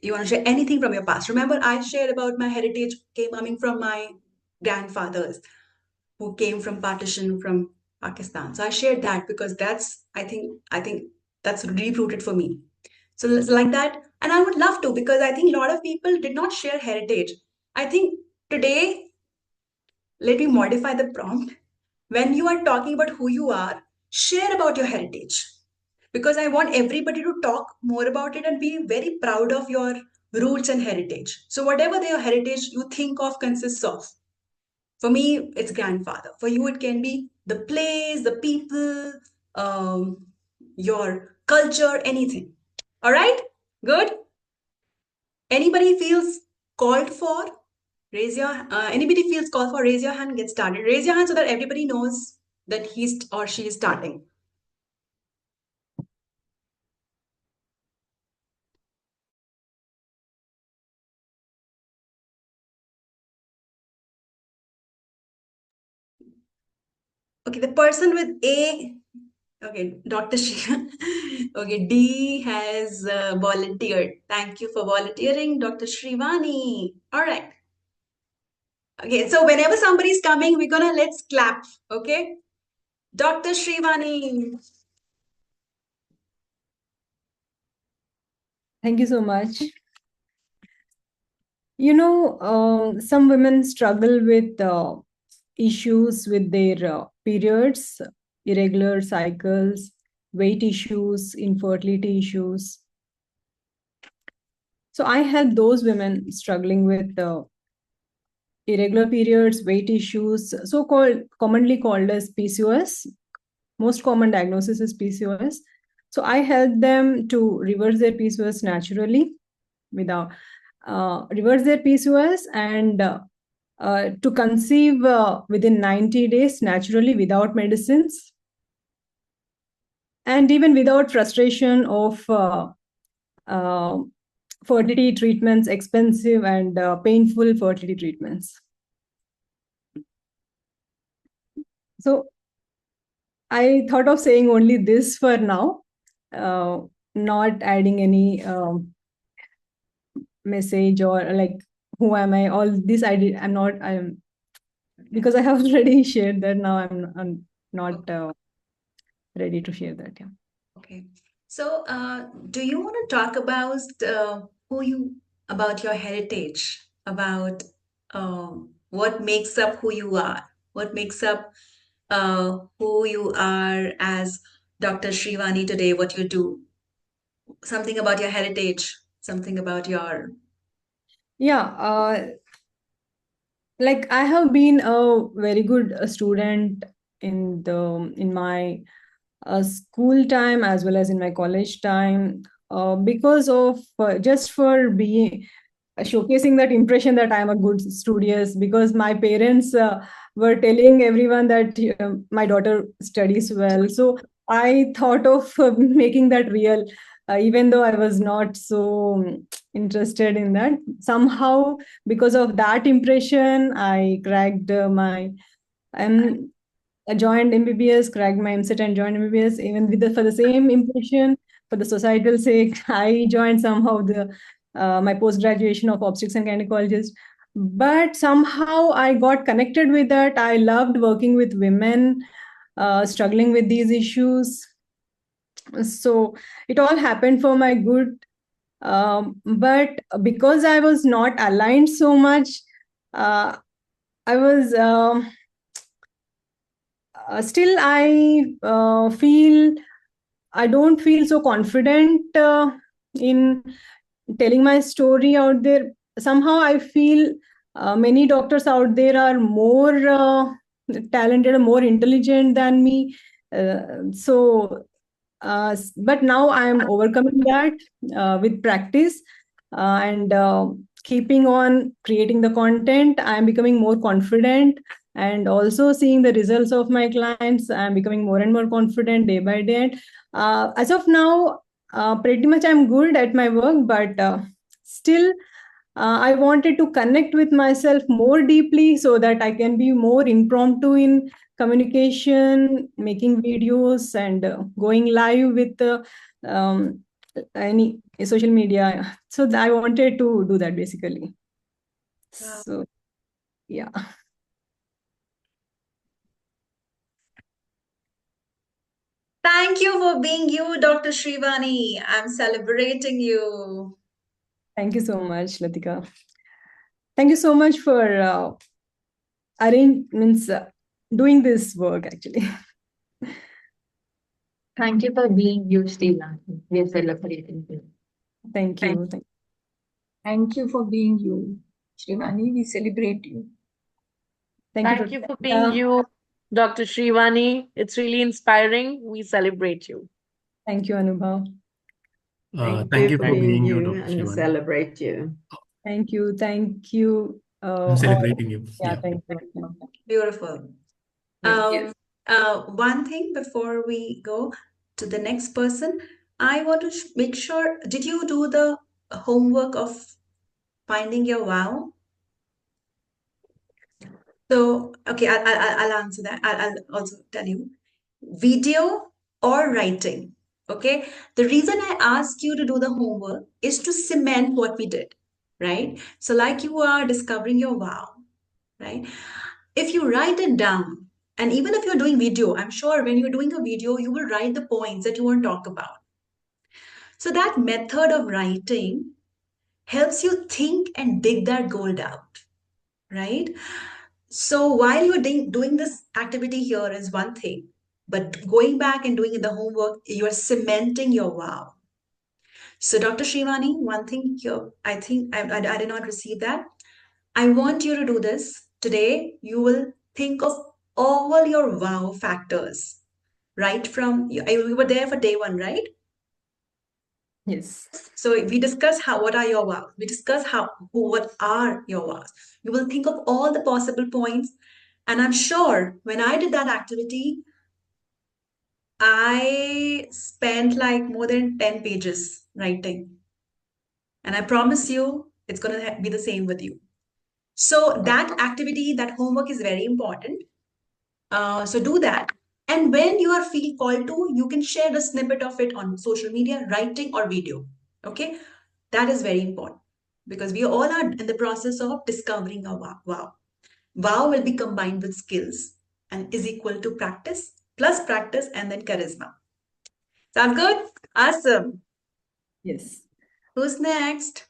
You want to share anything from your past. Remember, I shared about my heritage coming from my grandfathers who came from partition from Pakistan. So I shared that because I think that's deep rooted for me. So it's like that. And I would love to because I think a lot of people did not share heritage. I think today, let me modify the prompt. When you are talking about who you are, share about your heritage. Because I want everybody to talk more about it and be very proud of your roots and heritage. So, whatever their heritage you think of consists of. For me, it's grandfather. For you, it can be the place, the people, your culture, anything. All right? Good? Anybody feels called for? Anybody feels called for, raise your hand, get started. Raise your hand so that everybody knows that he's or she is starting. Okay, the person with A, okay, Dr. Shri, okay, D has volunteered. Thank you for volunteering, Dr. Shrivani. All right. Okay, so whenever somebody's coming, let's clap, okay? Dr. Shrivani. Thank you so much. Some women struggle with issues with their periods, irregular cycles, weight issues, infertility issues. So I help those women struggling with irregular periods, weight issues, commonly called as PCOS. Most common diagnosis is PCOS. So I help them to reverse their PCOS naturally without reverse their PCOS and to conceive within 90 days naturally without medicines and even without frustration of fertility treatments, expensive and painful fertility treatments. So I thought of saying only this for now, not adding any message or like who am I? All this I did. I'm because I have already shared that. Now I'm not ready to share that. Yeah. Okay. So, do you want to talk about about your heritage, about what makes up who you are, what makes up who you are as Dr. Shrivani today, what you do, something about your heritage, something about your. Yeah. Like I have been a very good student in my school time as well as in my college time, because of just for being showcasing that impression that I'm a good studious, because my parents were telling everyone that my daughter studies well. So I thought of making that real, even though I was not so interested in that. Somehow, because of that impression, I cracked my. I joined MBBS, cracked my MCET and joined MBBS, even with for the same impression, for the societal sake. I joined somehow the my post graduation of obstetrics and gynecologist. But somehow I got connected with that. I loved working with women struggling with these issues. So it all happened for my good. But because I was not aligned so much, uh, I was. Still I don't feel so confident in telling my story out there. Somehow I feel many doctors out there are more talented, more intelligent than me. But now I am overcoming that with practice and keeping on creating the content. I am becoming more confident, and also seeing the results of my clients. I am becoming more and more confident day by day. And as of now, pretty much I'm good at my work, but still I wanted to connect with myself more deeply so that I can be more impromptu in communication, making videos, and going live with any social media. So I wanted to do that basically. Wow. So yeah. Thank you for being you, Dr. Shrivani. I'm celebrating you. Thank you so much, Latika. Thank you so much for doing this work actually. Thank you for being you, Srilani. We are celebrating you. Thank you. Thank you for being you. Shrivani, we celebrate you. Thank you for being you, Dr. Shrivani. It's really inspiring. We celebrate you. Thank you, Anubhav. Thank you for being you, Dr. and Shivani. celebrate you. Thank you. Thank you. I'm celebrating you. Yeah, Yeah. thank you. Beautiful. Yes. One thing before we go to the next person, I want to make sure, did you do the homework of finding your wow? So, okay, I'll answer that. I'll also tell you. Video or writing. Okay. The reason I ask you to do the homework is to cement what we did, right? So, like you are discovering your wow, right? If you write it down, and even if you're doing video, I'm sure when you're doing a video, you will write the points that you want to talk about. So, that method of writing helps you think and dig that gold out, right? So while you're doing this activity here is one thing, but going back and doing the homework, you're cementing your wow. So Dr. Shrivani, one thing here, I think I did not receive that. I want you to do this. Today, you will think of all your wow factors, right? From you were there for day one, right? Yes. So we discuss what are your wows. We discuss what are your wows. You will think of all the possible points. And I'm sure when I did that activity, I spent like more than 10 pages writing. And I promise you, it's going to be the same with you. So that activity, that homework is very important. So do that. And when you are feel called to, you can share a snippet of it on social media, writing or video. Okay, that is very important because we all are in the process of discovering a wow. Wow will be combined with skills and is equal to practice plus practice and then charisma. Sounds good? Awesome. Yes. Who's next?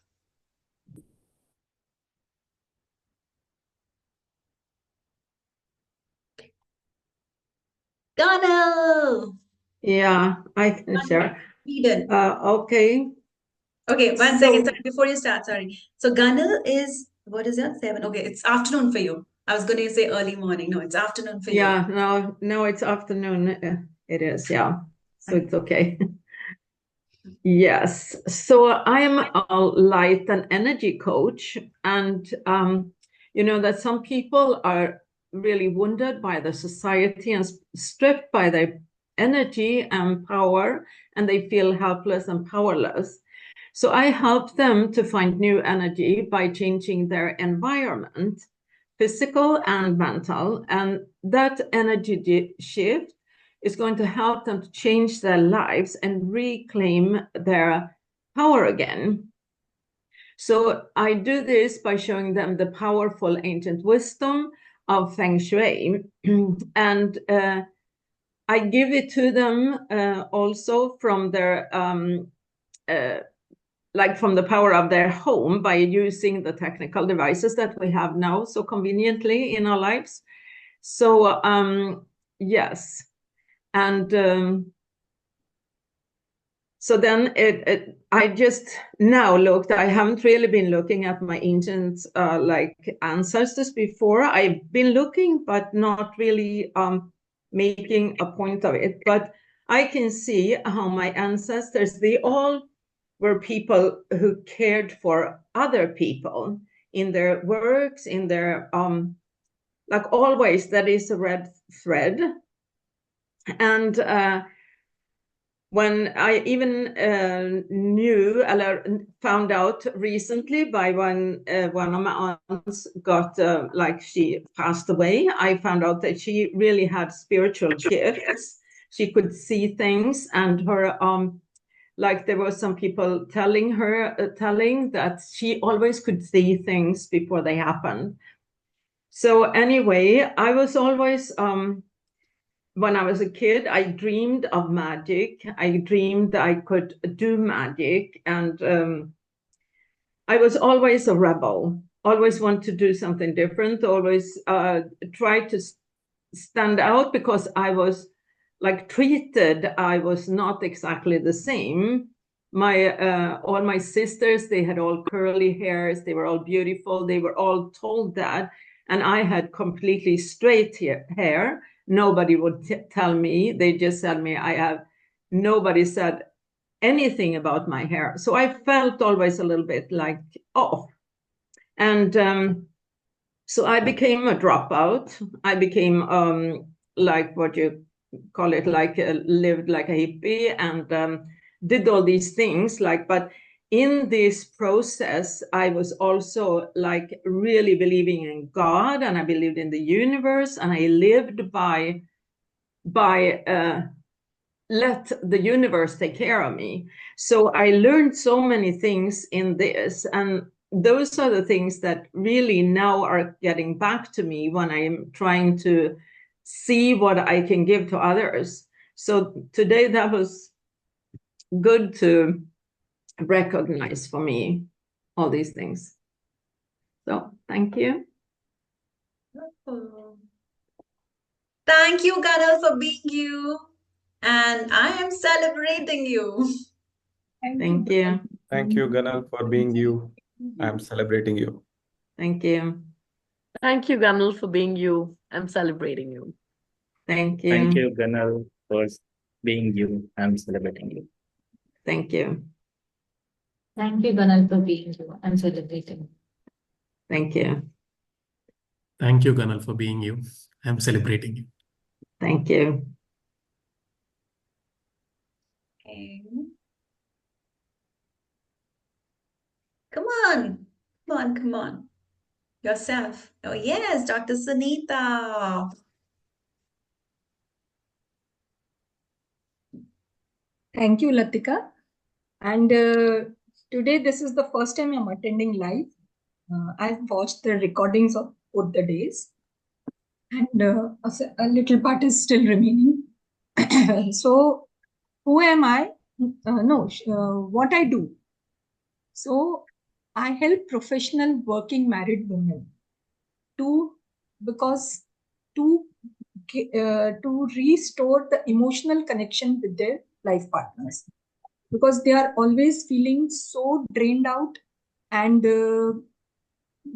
Donald. Yeah, I can share. Eden. Okay. Okay, one So- second. Sorry, before you start, sorry. So Ganal is, what is that? 7. Okay, it's afternoon for you. I was going to say early morning. No, it's afternoon for you. Yeah, no, it's afternoon. It is, yeah. So it's okay. Yes. So I'm a light and energy coach, and you know that some people are really wounded by the society and stripped by their energy and power, and they feel helpless and powerless. So I help them to find new energy by changing their environment, physical and mental, and that energy shift is going to help them to change their lives and reclaim their power again. So I do this by showing them the powerful ancient wisdom of Feng Shui, and I give it to them also from their like from the power of their home by using the technical devices that we have now so conveniently in our lives. So yes, and so then I just now looked. I haven't really been looking at my ancient like ancestors before. I've been looking, but not really making a point of it. But I can see how my ancestors, they all were people who cared for other people in their works, in their like always. That is a red thread. And when I even found out recently by one of my aunts got like she passed away, I found out that she really had spiritual gifts. She could see things, and her like there were some people telling that she always could see things before they happened. So anyway, I was always when I was a kid, I dreamed of magic. I dreamed that I could do magic. And I was always a rebel, always want to do something different, always try to stand out because I was like treated, I was not exactly the same. All my sisters, they had all curly hairs, they were all beautiful, they were all told that. And I had completely straight hair. Nobody would tell me. They just said me, nobody said anything about my hair. So I felt always a little bit like off. And so I became a dropout. I became like what you call it, like lived like a hippie and did all these things. But in this process, I was also like really believing in God, and I believed in the universe, and I lived by let the universe take care of me. So I learned so many things in this, and those are the things that really now are getting back to me when I'm trying to see what I can give to others. So today that was good to recognize for me all these things. So thank you. Thank you, Ganal, for being you. And I am celebrating you. Thank you. Thank you, Ganal, for being you. I'm celebrating you. Thank you. Thank you, Ganal, for being you. I'm celebrating you. Thank you. Thank you, Ganal, for being you. I'm celebrating you. Thank you. Thank you, Ganal, for being you. I'm celebrating. Thank you. Thank you, Ganal, for being you. I'm celebrating you. Thank you. Okay. Come on. Come on, come on. Yourself. Oh, yes, Dr. Sunita. Thank you, Latika. And today, this is the first time I'm attending live. I've watched the recordings of both the days, and a little part is still remaining. So, who am I? What I do. So, I help professional working married women to because to to restore the emotional connection with their life partners, because they are always feeling so drained out and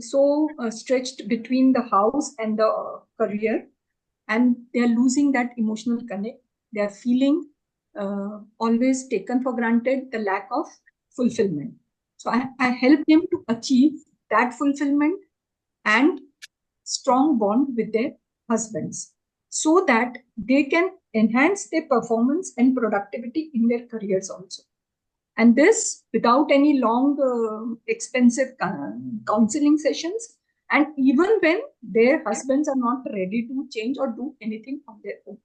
so stretched between the house and the career, and they are losing that emotional connect. They are feeling always taken for granted, the lack of fulfillment. So I help them to achieve that fulfillment and strong bond with their husbands, so that they can enhance their performance and productivity in their careers also. And this without any long, expensive counseling sessions. And even when their husbands are not ready to change or do anything on their own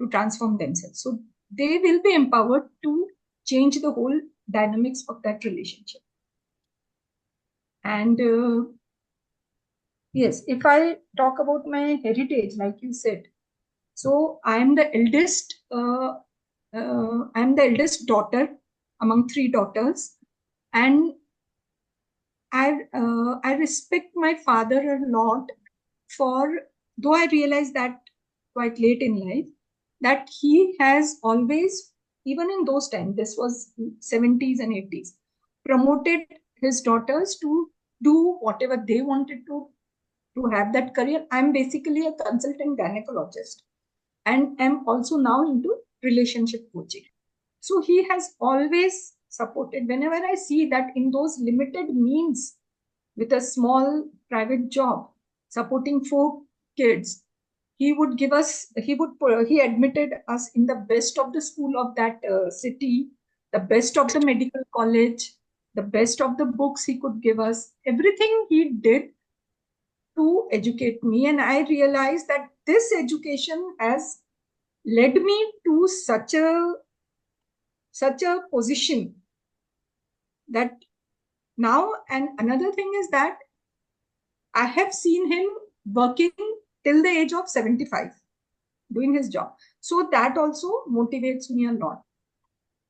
to transform themselves. So they will be empowered to change the whole dynamics of that relationship. And yes, if I talk about my heritage, like you said, so I'm the eldest. I'm the eldest daughter among 3 daughters, and I respect my father a lot for, though I realized that quite late in life, that he has always, even in those times, this was 70s and 80s, promoted his daughters to do whatever they wanted to have that career. I'm basically a consultant gynecologist, and am also now into relationship coaching. So he has always supported. Whenever I see that in those limited means, with a small private job, supporting 4 kids, he would give us, he admitted us in the best of the school of that city, the best of the medical college, the best of the books he could give us. Everything he did to educate me. And I realized that this education has led me to such a position that now. And another thing is that I have seen him working till the age of 75, doing his job. So that also motivates me a lot,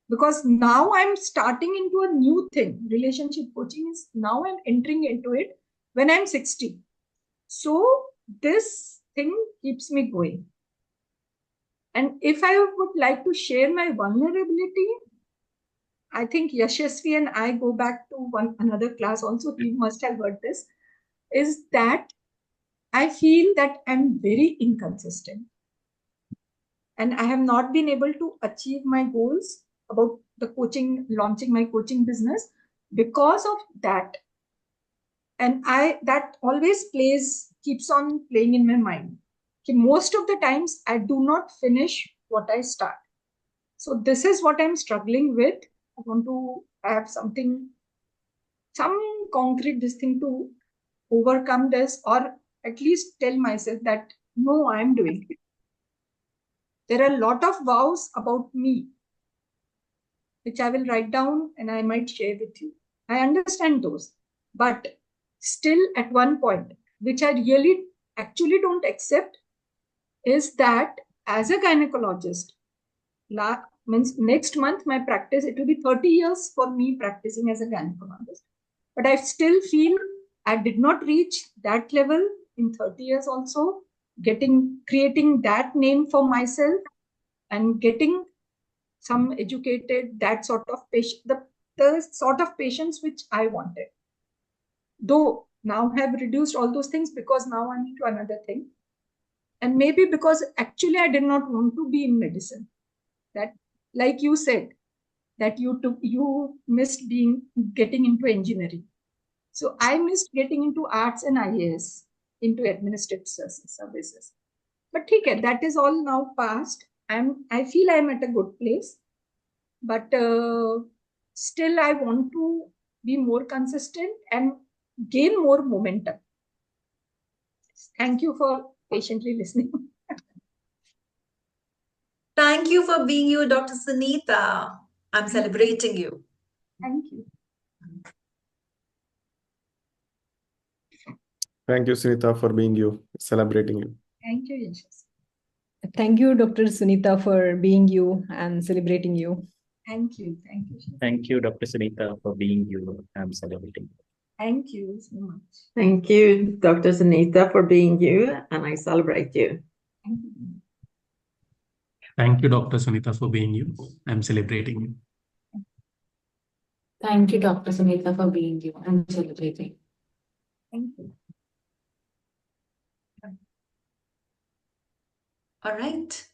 because now I'm starting into a new thing. Relationship coaching is now I'm entering into it when I'm 60. So this thing keeps me going. And if I would like to share my vulnerability, I think Yashasvi and I go back to another class also, he must have heard this, is that I feel that I'm very inconsistent. And I have not been able to achieve my goals about the coaching, launching my coaching business because of that. And that always keeps on playing in my mind. Most of the times I do not finish what I start. So this is what I'm struggling with. I want to have some concrete this thing to overcome this, or at least tell myself that no, I'm doing it. There are a lot of vows about me, which I will write down and I might share with you. I understand those, but still at one point, which I really actually don't accept, is that as a gynecologist, means next month my practice, it will be 30 years for me practicing as a gynecologist. But I still feel I did not reach that level in 30 years also, creating that name for myself and getting some educated, that sort of patient, the sort of patients which I wanted. Though now have reduced all those things because now I'm into another thing. And maybe because actually I did not want to be in medicine. That, like you said, that you missed getting into engineering. So I missed getting into arts and IAS, into administrative services. But okay, that is all now past. I feel I'm at a good place, but still I want to be more consistent and gain more momentum. Thank you for patiently listening. Thank you for being you, Dr. Sunita. I'm celebrating you. Thank you. Thank you, Sunita, for being you, celebrating you. Thank you, Yashasvi. Thank you, Dr. Sunita, for being you and celebrating you. Thank you. Thank you. Thank you, Dr. Sunita, for being you. I'm celebrating. Thank you so much. Thank you, Dr. Sunita, for being you, and I celebrate you. Thank you. Thank you, Dr. Sunita, for being you. I'm celebrating you. Thank you, Dr. Sunita, for being you. I'm celebrating. Thank you. All right.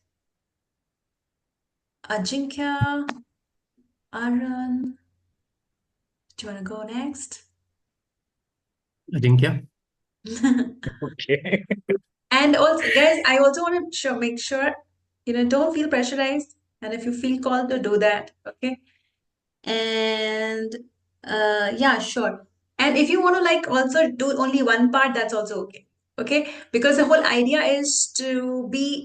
Ajinkya, Arun, do you want to go next? Ajinkya? Okay. And also, guys, I also want to make sure, don't feel pressurized. And if you feel called to do that, okay? And yeah, sure. And if you want to like also do only one part, that's also okay. Okay? Because the whole idea is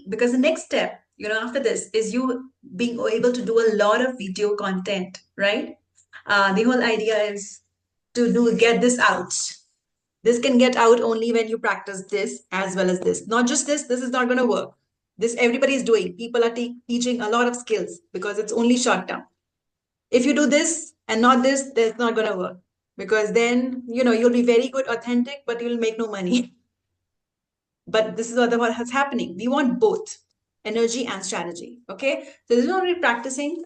because the next step, after this is you being able to do a lot of video content, right? The whole idea is to get this out. This can get out only when you practice this as well as this. Not just this is not going to work. This everybody is doing. People are teaching a lot of skills because it's only short term. If you do this and not this, that's not going to work because then, you'll be very good, authentic, but you'll make no money. But this is what is happening. We want both energy and strategy. Okay. So this is what we're practicing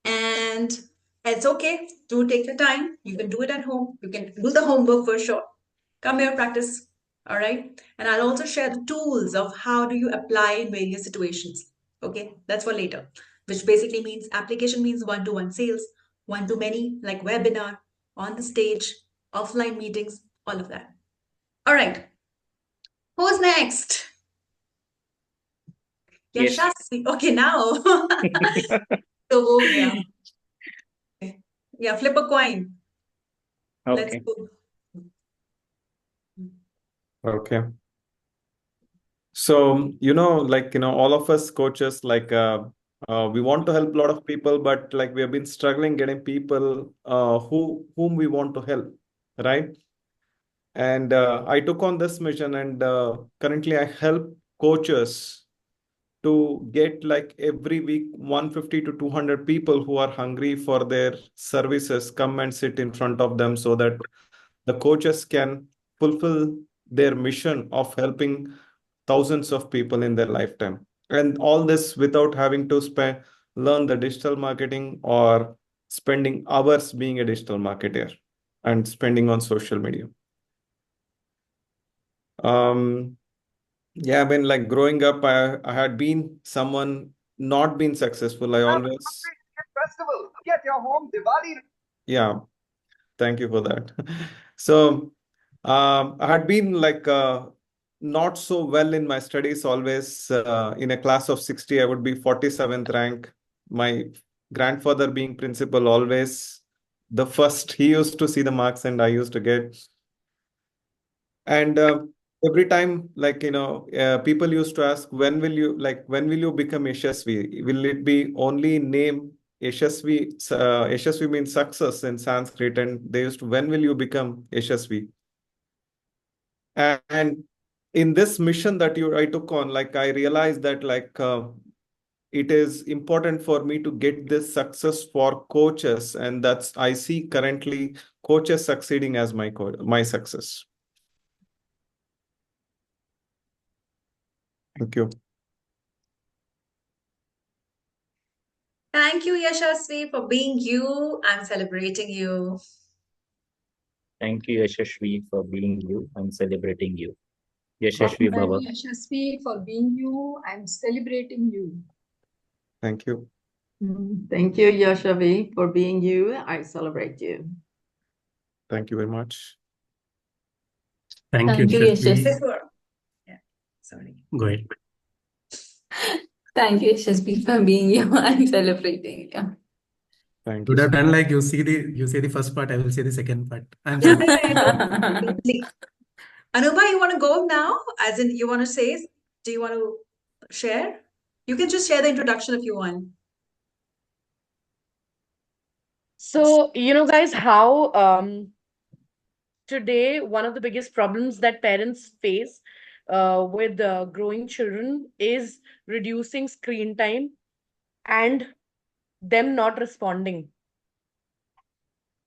and it's okay to take your time. You can do it at home. You can do the homework for sure. Come here, practice. All right. And I'll also share the tools of how do you apply in various situations. Okay. That's for later, which basically means application means one-to-one sales, one-to-many, like webinar, on the stage, offline meetings, all of that. All right. Who's next? Yes. Yashasvi. Okay, now. So, yeah. Okay. Yeah, flip a coin. Let's Okay. go. Okay. So, all of us coaches, we want to help a lot of people, but like we have been struggling getting people whom we want to help, right? And I took on this mission, and currently I help coaches to get like every week 150 to 200 people who are hungry for their services come and sit in front of them so that the coaches can fulfill their mission of helping thousands of people in their lifetime. And all this without having to learn the digital marketing or spending hours being a digital marketer and spending on social media. Yeah, when like growing up, I had been someone not been successful. I always festival. Get your home Diwali. Yeah, thank you for that. So I had been like not so well in my studies. Always in a class of 60, I would be 47th rank. My grandfather being principal, always the first. He used to see the marks and I used to get. And every time, people used to ask, when will you become Yashasvi? Will it be only name Yashasvi? Yashasvi means success in Sanskrit, and they used to, when will you become Yashasvi? And in this mission that I took on, I realized that it is important for me to get this success for coaches, and that's I see currently coaches succeeding as my success. Thank you. Thank you, Yashasvi, for being you. I'm celebrating you. Thank you, Yashasvi, for being you. I'm celebrating you. Yashasvi Thank Bhava. you, Yashasvi, for being you. I'm celebrating you. Thank you. Thank you, Yashasvi, for being you. I celebrate you. Thank you very much. Thank you, Thank you, Yashasvi. Yashasvi. Yeah, sorry. Go ahead. Thank you, Yashasvi, for being you. I'm celebrating you. Thank Would you. have done like you say the first part, I will say the second part. I'm Yeah, sorry. totally. Anuba, you want to go now? As in, you want to say, do you want to share? You can just share the introduction if you want. So, guys, how today one of the biggest problems that parents face with growing children is reducing screen time and them not responding.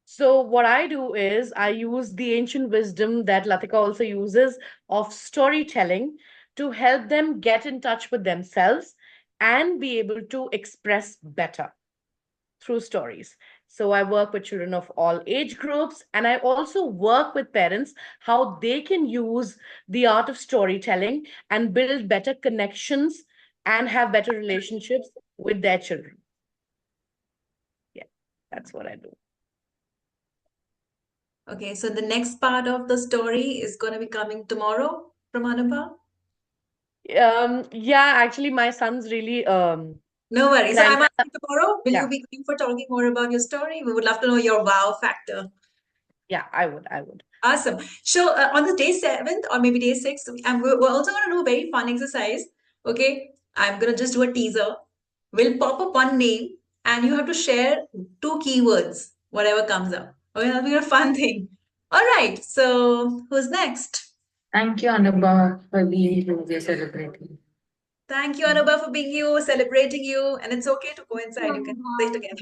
So what I do is I use the ancient wisdom that Latika also uses of storytelling to help them get in touch with themselves and be able to express better through stories. So I work with children of all age groups, and I also work with parents how they can use the art of storytelling and build better connections and have better relationships with their children. Yeah, that's what I do. Okay, so the next part of the story is going to be coming tomorrow from Anubha. Yeah, actually, my son's really No worries. So I'm planning. asking tomorrow, will Yeah. you be going for talking more about your story? We would love to know your wow factor. Yeah, I would. Awesome. So on the day 7th or maybe day 6th, we're also going to do a very fun exercise. Okay, I'm going to just do a teaser. We'll pop up one name and you have to share 2 keywords, whatever comes up. Okay, that'll be a fun thing. All right, so who's next? Thank you, Anubha, for being here. We're celebrating. Thank you, Anubha, for being you, celebrating you. And it's okay to go inside. You can say it again.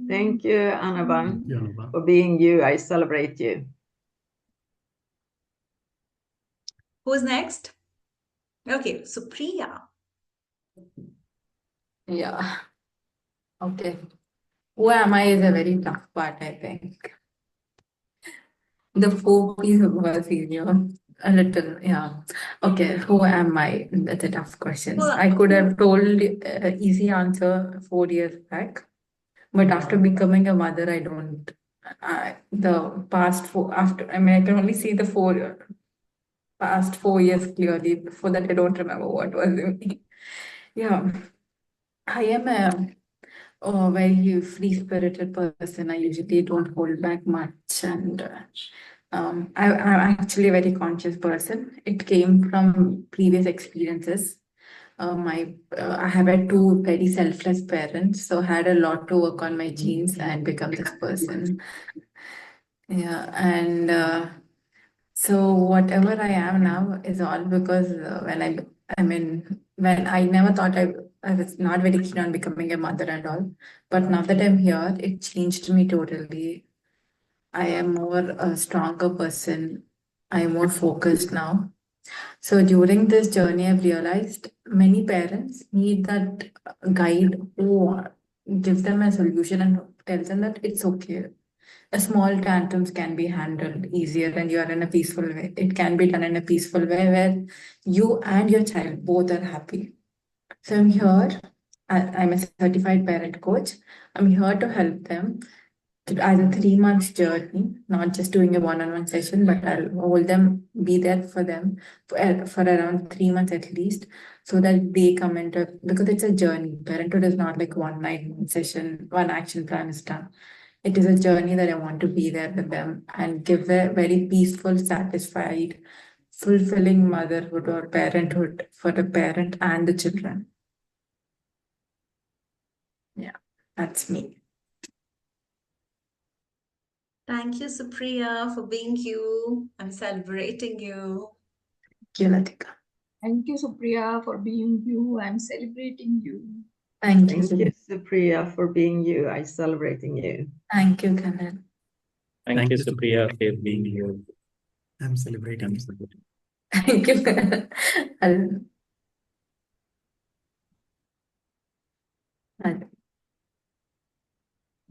Thank you, Anubha, Thank you, Anubha. for being you. I celebrate you. Who's next? Okay, so Priya. Yeah. Okay. Who am I is a very tough part, I think. The 4 piece was easier. A little, yeah. Okay, who am I? That's a tough question. Well, I could have told easy answer 4 years back, but after becoming a mother, I don't. The past four after. I mean, I can only see the past 4 years clearly. Before that, I don't remember what was doing. Yeah, I am a very free-spirited person. I usually don't hold back much, and I'm actually a very conscious person. It came from previous experiences. I have had 2 very selfless parents, so had a lot to work on my genes and become this person. Yeah, and so whatever I am now is all because when I never thought I was not very keen on becoming a mother and all, but now that I'm here, it changed me totally. I am more a stronger person. I am more focused now. So during this journey, I've realized many parents need that guide who gives them a solution and tells them that it's okay. A small tantrums can be handled easier and you are in a peaceful way. It can be done in a peaceful way where you and your child both are happy. So I'm here. I'm a certified parent coach. I'm here to help them as a 3 months journey, not just doing a one-on-one session, but I'll hold them, be there for them for around 3 months at least, so that they come into, because it's a journey. Parenthood is not like one night, one session, one action plan is done. It is a journey that I want to be there with them and give a very peaceful, satisfied, fulfilling motherhood or parenthood for the parent and the children. Yeah, that's me. Thank you, Supriya, for being you. I'm celebrating you. Thank you, Latika. Thank you, Supriya, for being you. I'm celebrating you. Thank Thank you. you, Supriya, for being you. I celebrating you. Thank you, Kanal. Thank you, Supriya, for being you. I'm celebrating. Thank you.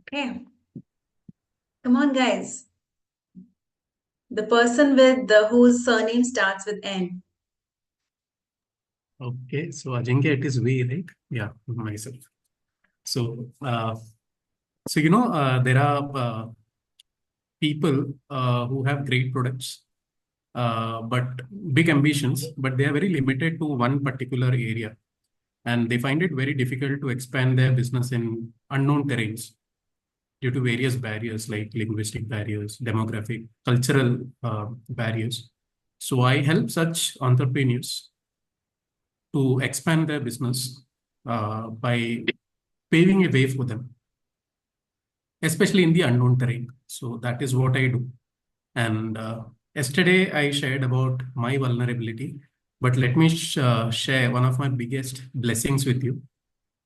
Okay. Come on, guys. The person with whose surname starts with N. Okay, so Ajinkya, it is V, right? Yeah, myself. So, there are people who have great products, but big ambitions, but they are very limited to one particular area. And they find it very difficult to expand their business in unknown terrains due to various barriers like linguistic barriers, demographic, cultural barriers. So I help such entrepreneurs to expand their business by paving a way for them, especially in the unknown terrain. So that is what I do. And yesterday I shared about my vulnerability, but let me share one of my biggest blessings with you.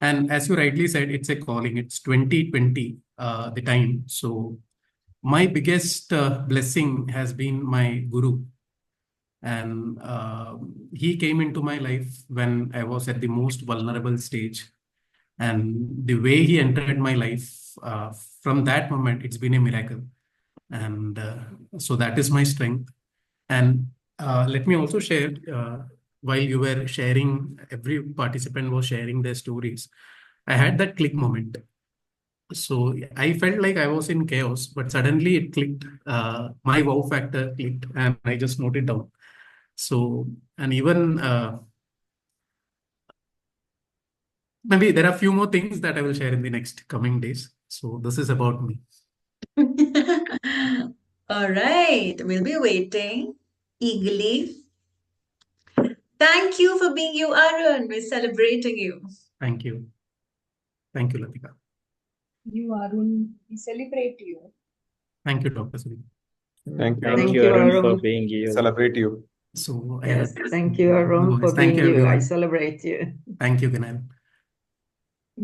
And as you rightly said, it's a calling. It's 2020, the time. So my biggest blessing has been my guru. And he came into my life when I was at the most vulnerable stage. And the way he entered my life, from that moment, it's been a miracle. And so that is my strength. And let me also share, while you were sharing, every participant was sharing their stories, I had that click moment. So I felt like I was in chaos, but suddenly it clicked. My wow factor clicked, and I just noted down. So, and even maybe there are a few more things that I will share in the next coming days. So this is about me. All right, we'll be waiting eagerly. Thank you for being you, Arun. We're celebrating you. Thank you. Thank you, Latika. You, Arun, we celebrate you. Thank you, Dr. Sri. Thank you. Thank you, Arun, for being you. Celebrate you. So Yes, thank you, Arun, for thank being you, you. I everyone. celebrate you. Thank you, Ganan.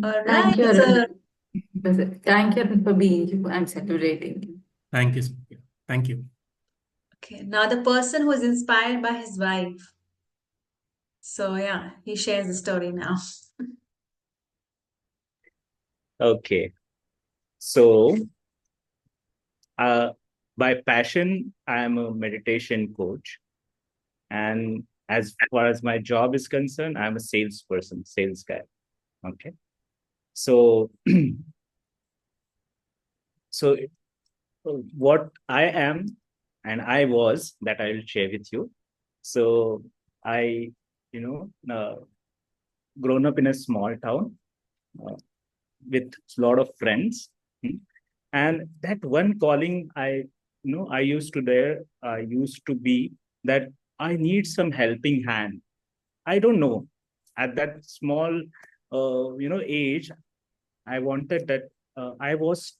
All Thank you, right, sir. Arun. Thank you, Arun, for being you. I'm celebrating you. Thank you, Sophia. Thank you. Okay, now the person who is inspired by his wife. So yeah, he shares the story now. Okay. So, by passion, I am a meditation coach. And as far as my job is concerned, I'm a salesperson, sales guy. Okay. So, so what I am and I was, that I will share with you. So I, grown up in a small town with a lot of friends. And that one calling I used to be that I need some helping hand. I don't know. At that small, age, I wanted that. I was,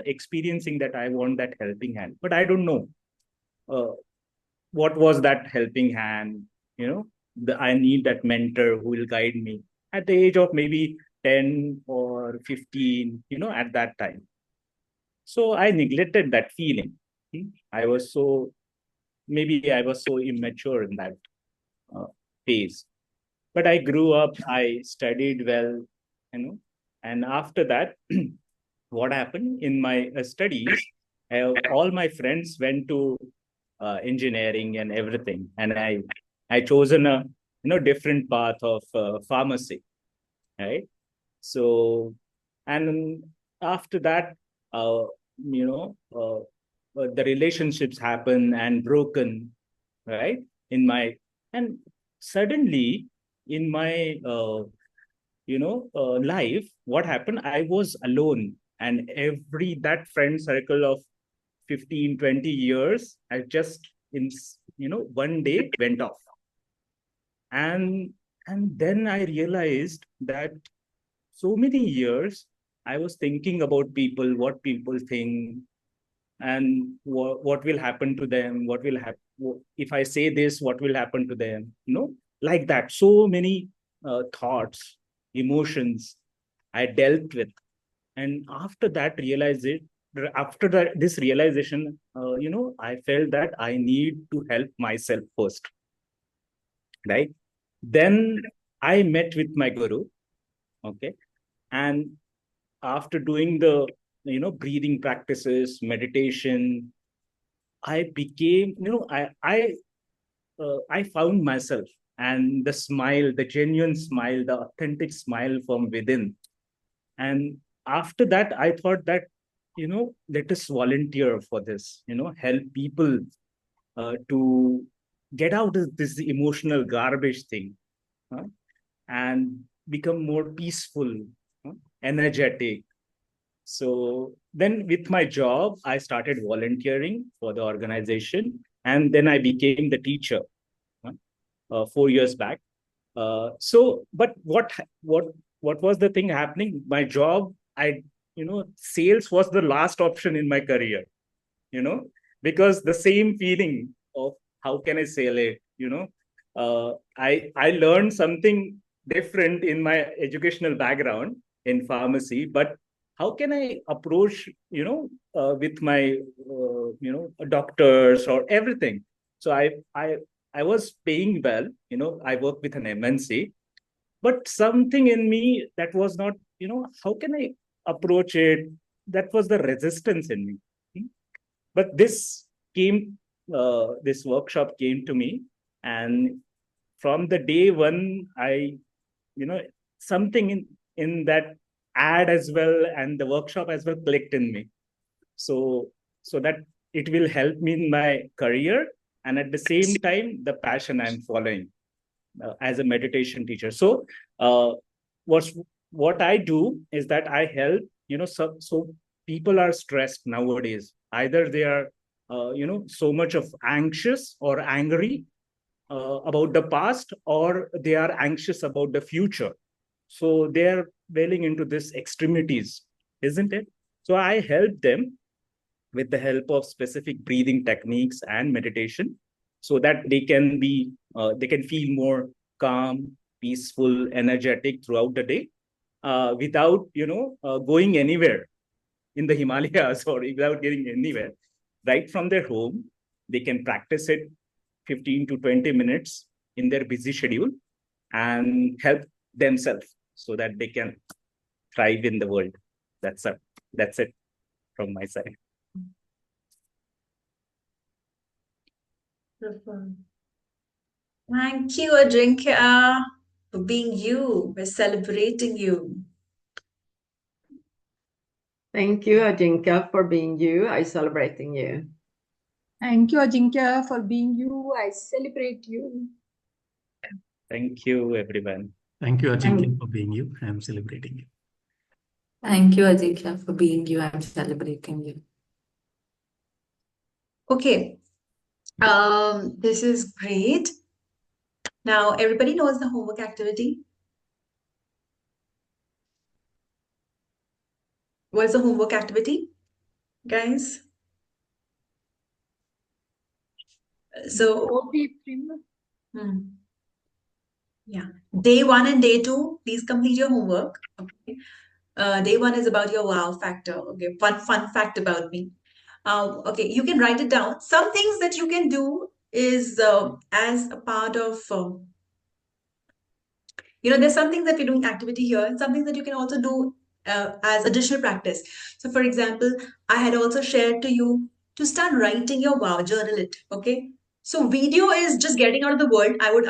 experiencing that I want that helping hand, but I don't know what was that helping hand. I need that mentor who will guide me at the age of maybe 10 or 15. At that time. So I neglected that feeling. I was so immature in that phase. But I grew up, I studied well, and after that, what happened in my studies, all my friends went to engineering and everything, and I chosen a different path of pharmacy, right? So, and after that, the relationships happen and broken, right? And suddenly in my life, what happened? I was alone, and that friend circle of 15, 20 years, I just one day went off, and then I realized that so many years I was thinking about people, what people think, and what will happen to them, what will happen if I say this, what will happen to them, like that. So many thoughts, emotions I dealt with. And after that this realization, I felt that I need to help myself first, right? Then I met with my guru. Okay. And after doing the breathing practices, meditation, I became, I found myself, and the smile, the genuine smile, the authentic smile from within. And after that, I thought that, let us volunteer for this, help people to get out of this emotional garbage thing, and become more peaceful, energetic. So then with my job, I started volunteering for the organization, and then I became the teacher 4 years back. But what what was the thing happening? My job, sales was the last option in my career, because the same feeling of how can I sell it, I learned something different in my educational background in pharmacy, but how can I approach, with my, doctors or everything. So I was paying well, I work with an MNC, but something in me that was not, how can I approach it? That was the resistance in me. But this workshop came to me, and from the day one, something in that ad as well and the workshop as well clicked in me. So that it will help me in my career, and at the same time, the passion I'm following as a meditation teacher. So what I do is that I help, so people are stressed nowadays. Either they are, so much of anxious or angry about the past, or they are anxious about the future. So they're dwelling into this extremities, isn't it? So I help them with the help of specific breathing techniques and meditation, so that they can feel more calm, peaceful, energetic throughout the day, without going anywhere in the Himalayas or without getting anywhere. Right from their home, they can practice it 15 to 20 minutes in their busy schedule and help themselves so that they can thrive in the world. That's it from my side. Thank you, Ajinkya, for being you. We're celebrating you. Thank you, Ajinkya, for being you. I celebrating you. Thank you, Ajinkya, for being you. I celebrate you. Thank you, everyone. Thank you, Ajinkya, for being you. I am celebrating you. Thank you, Ajinkya, for being you. I'm celebrating you. Okay. This is great. Now, everybody knows the homework activity. What's the homework activity, guys? So, yeah, day 1 and day 2, please complete your homework. Okay. Day 1 is about your wow factor. Okay, fun fact about me. Okay, you can write it down. Some things that you can do is as a part of, there's some things that we're doing activity here, and some things that you can also do as additional practice. So, for example, I had also shared to you to start writing your wow, journal it. Okay, so video is just getting out of the world. I would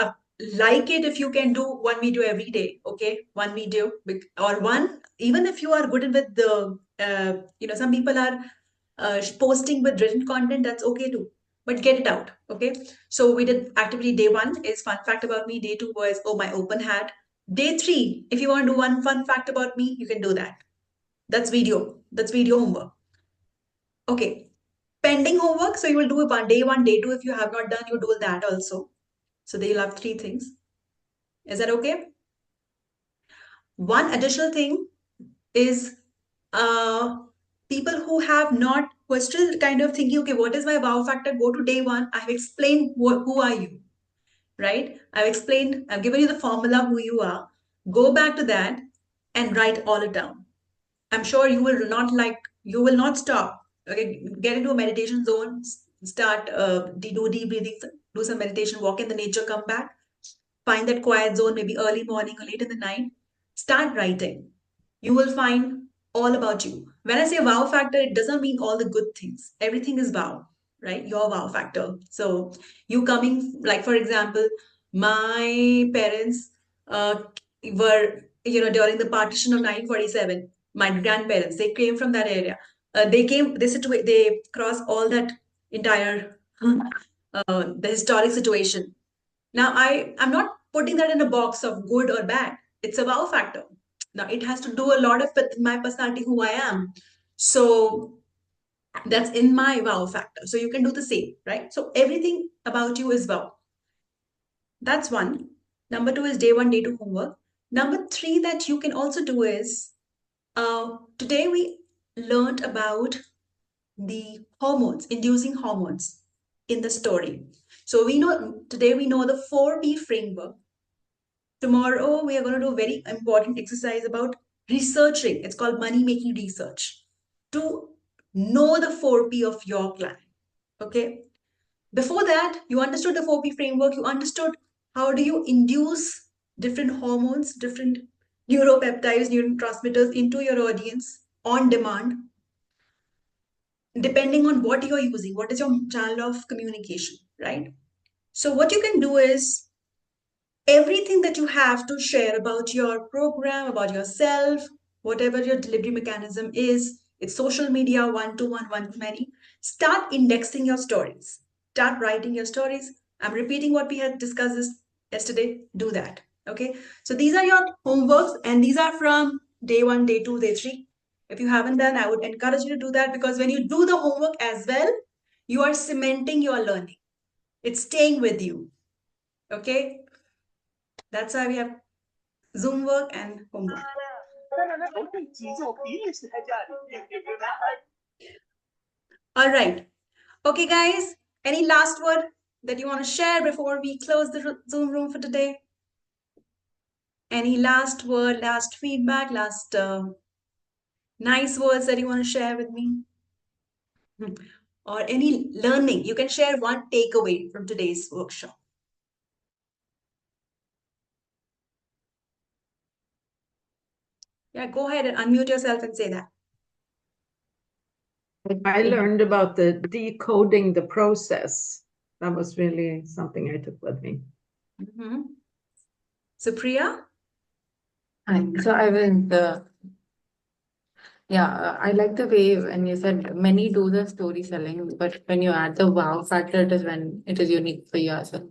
like it if you can do one video every day. Okay, one video or one, even if you are good with the, some people are posting with written content, that's okay too. But get it out, okay? So we did activity day 1 is fun fact about me. Day 2 was, oh, my open hat. Day 3, if you want to do one fun fact about me, you can do that. That's video. That's video homework. Okay. Pending homework. So you will do it day 1, day 2. If you have not done, you do that also. So there you'll have 3 things. Is that okay? One additional thing is people who have not, who are still kind of thinking, okay, what is my wow factor? Go to day 1. I've explained who are you, right? I've given you the formula, who you are. Go back to that and write all it down. I'm sure you will not stop. Okay, get into a meditation zone, start, do deep breathing, do some meditation, walk in the nature, come back, find that quiet zone, maybe early morning or late in the night, start writing. You will find all about you. When I say wow factor, it doesn't mean all the good things. Everything is wow, right? Your wow factor. So you coming, like, for example, my parents were, during the partition of 1947, my grandparents, they came from that area. They crossed all that entire, the historic situation. Now, I'm not putting that in a box of good or bad. It's a wow factor. Now, it has to do a lot with my personality, who I am. So that's in my wow factor. So you can do the same, right? So everything about you is wow. That's one. Number 2 is day 1, day 2 homework. Number 3 that you can also do is, today we learned about the hormones, inducing hormones in the story. So today we know the 4P framework. Tomorrow we are going to do a very important exercise about researching. It's called money making research, to know the 4P of your client. Okay. Before that, you understood the 4P framework. You understood how do you induce different hormones, different neuropeptides, neurotransmitters into your audience on demand, depending on what you're using, what is your channel of communication, right? So what you can do is, everything that you have to share about your program, about yourself, whatever your delivery mechanism is, it's social media, one-to-one, one-to-many, start indexing your stories. Start writing your stories. I'm repeating what we had discussed yesterday. Do that. Okay. So these are your homeworks, and these are from day 1, day 2, day 3. If you haven't done, I would encourage you to do that, because when you do the homework as well, you are cementing your learning. It's staying with you. Okay. That's why we have Zoom work and homework. All right. Okay, guys. Any last word that you want to share before we close the Zoom room for today? Any last word, last feedback, last nice words that you want to share with me? Or any learning? You can share one takeaway from today's workshop. Yeah, go ahead and unmute yourself and say that. I learned about the decoding the process. That was really something I took with me. Supriya? So I will, I like the way when you said many do the story selling, but when you add the wow factor, it is when it is unique for yourself.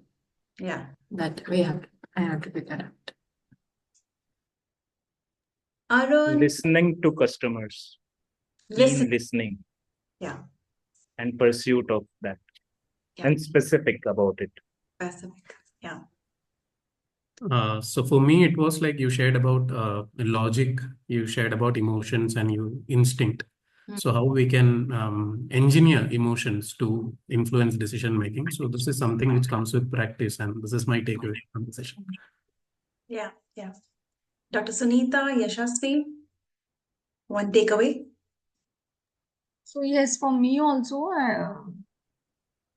Yeah. That I have to pick that up. Arun? Listening to customers, keen listening, and pursuit of that, and specific about it. Specific, yeah. So for me, it was like you shared about logic, you shared about emotions, and you instinct. So how we can engineer emotions to influence decision making. So this is something which comes with practice, and this is my takeaway from the session. Yeah. Dr. Sunita, Yashasvi, one takeaway? So yes, for me also,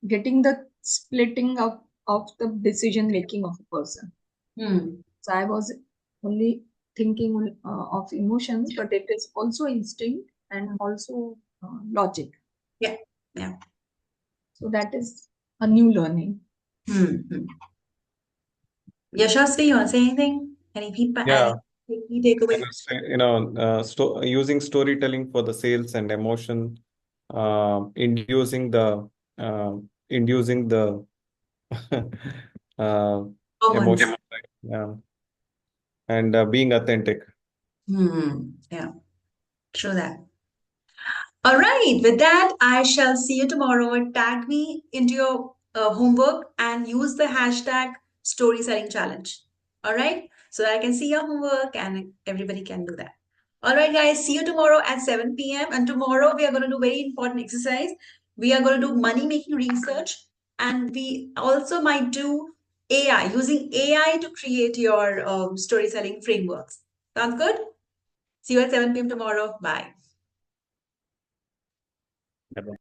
getting the splitting up of the decision making of a person. So I was only thinking of emotions, but it is also instinct and also logic. Yeah. So that is a new learning. Yashasvi, you want to say anything? Any feedback? Yeah. Any takeaway? Using storytelling for the sales and emotion, inducing the emotion, and being authentic. Yeah, true that. All right, with that, I shall see you tomorrow. Tag me into your homework and use the hashtag story selling challenge. All right, so that I can see your homework and everybody can do that. All right, guys, see you tomorrow at 7 p.m. And tomorrow we are going to do very important exercise. We are going to do money making research, and we also might do AI, using AI to create your story selling frameworks. Sounds good? See you at 7 p.m. tomorrow. Bye. Bye-bye.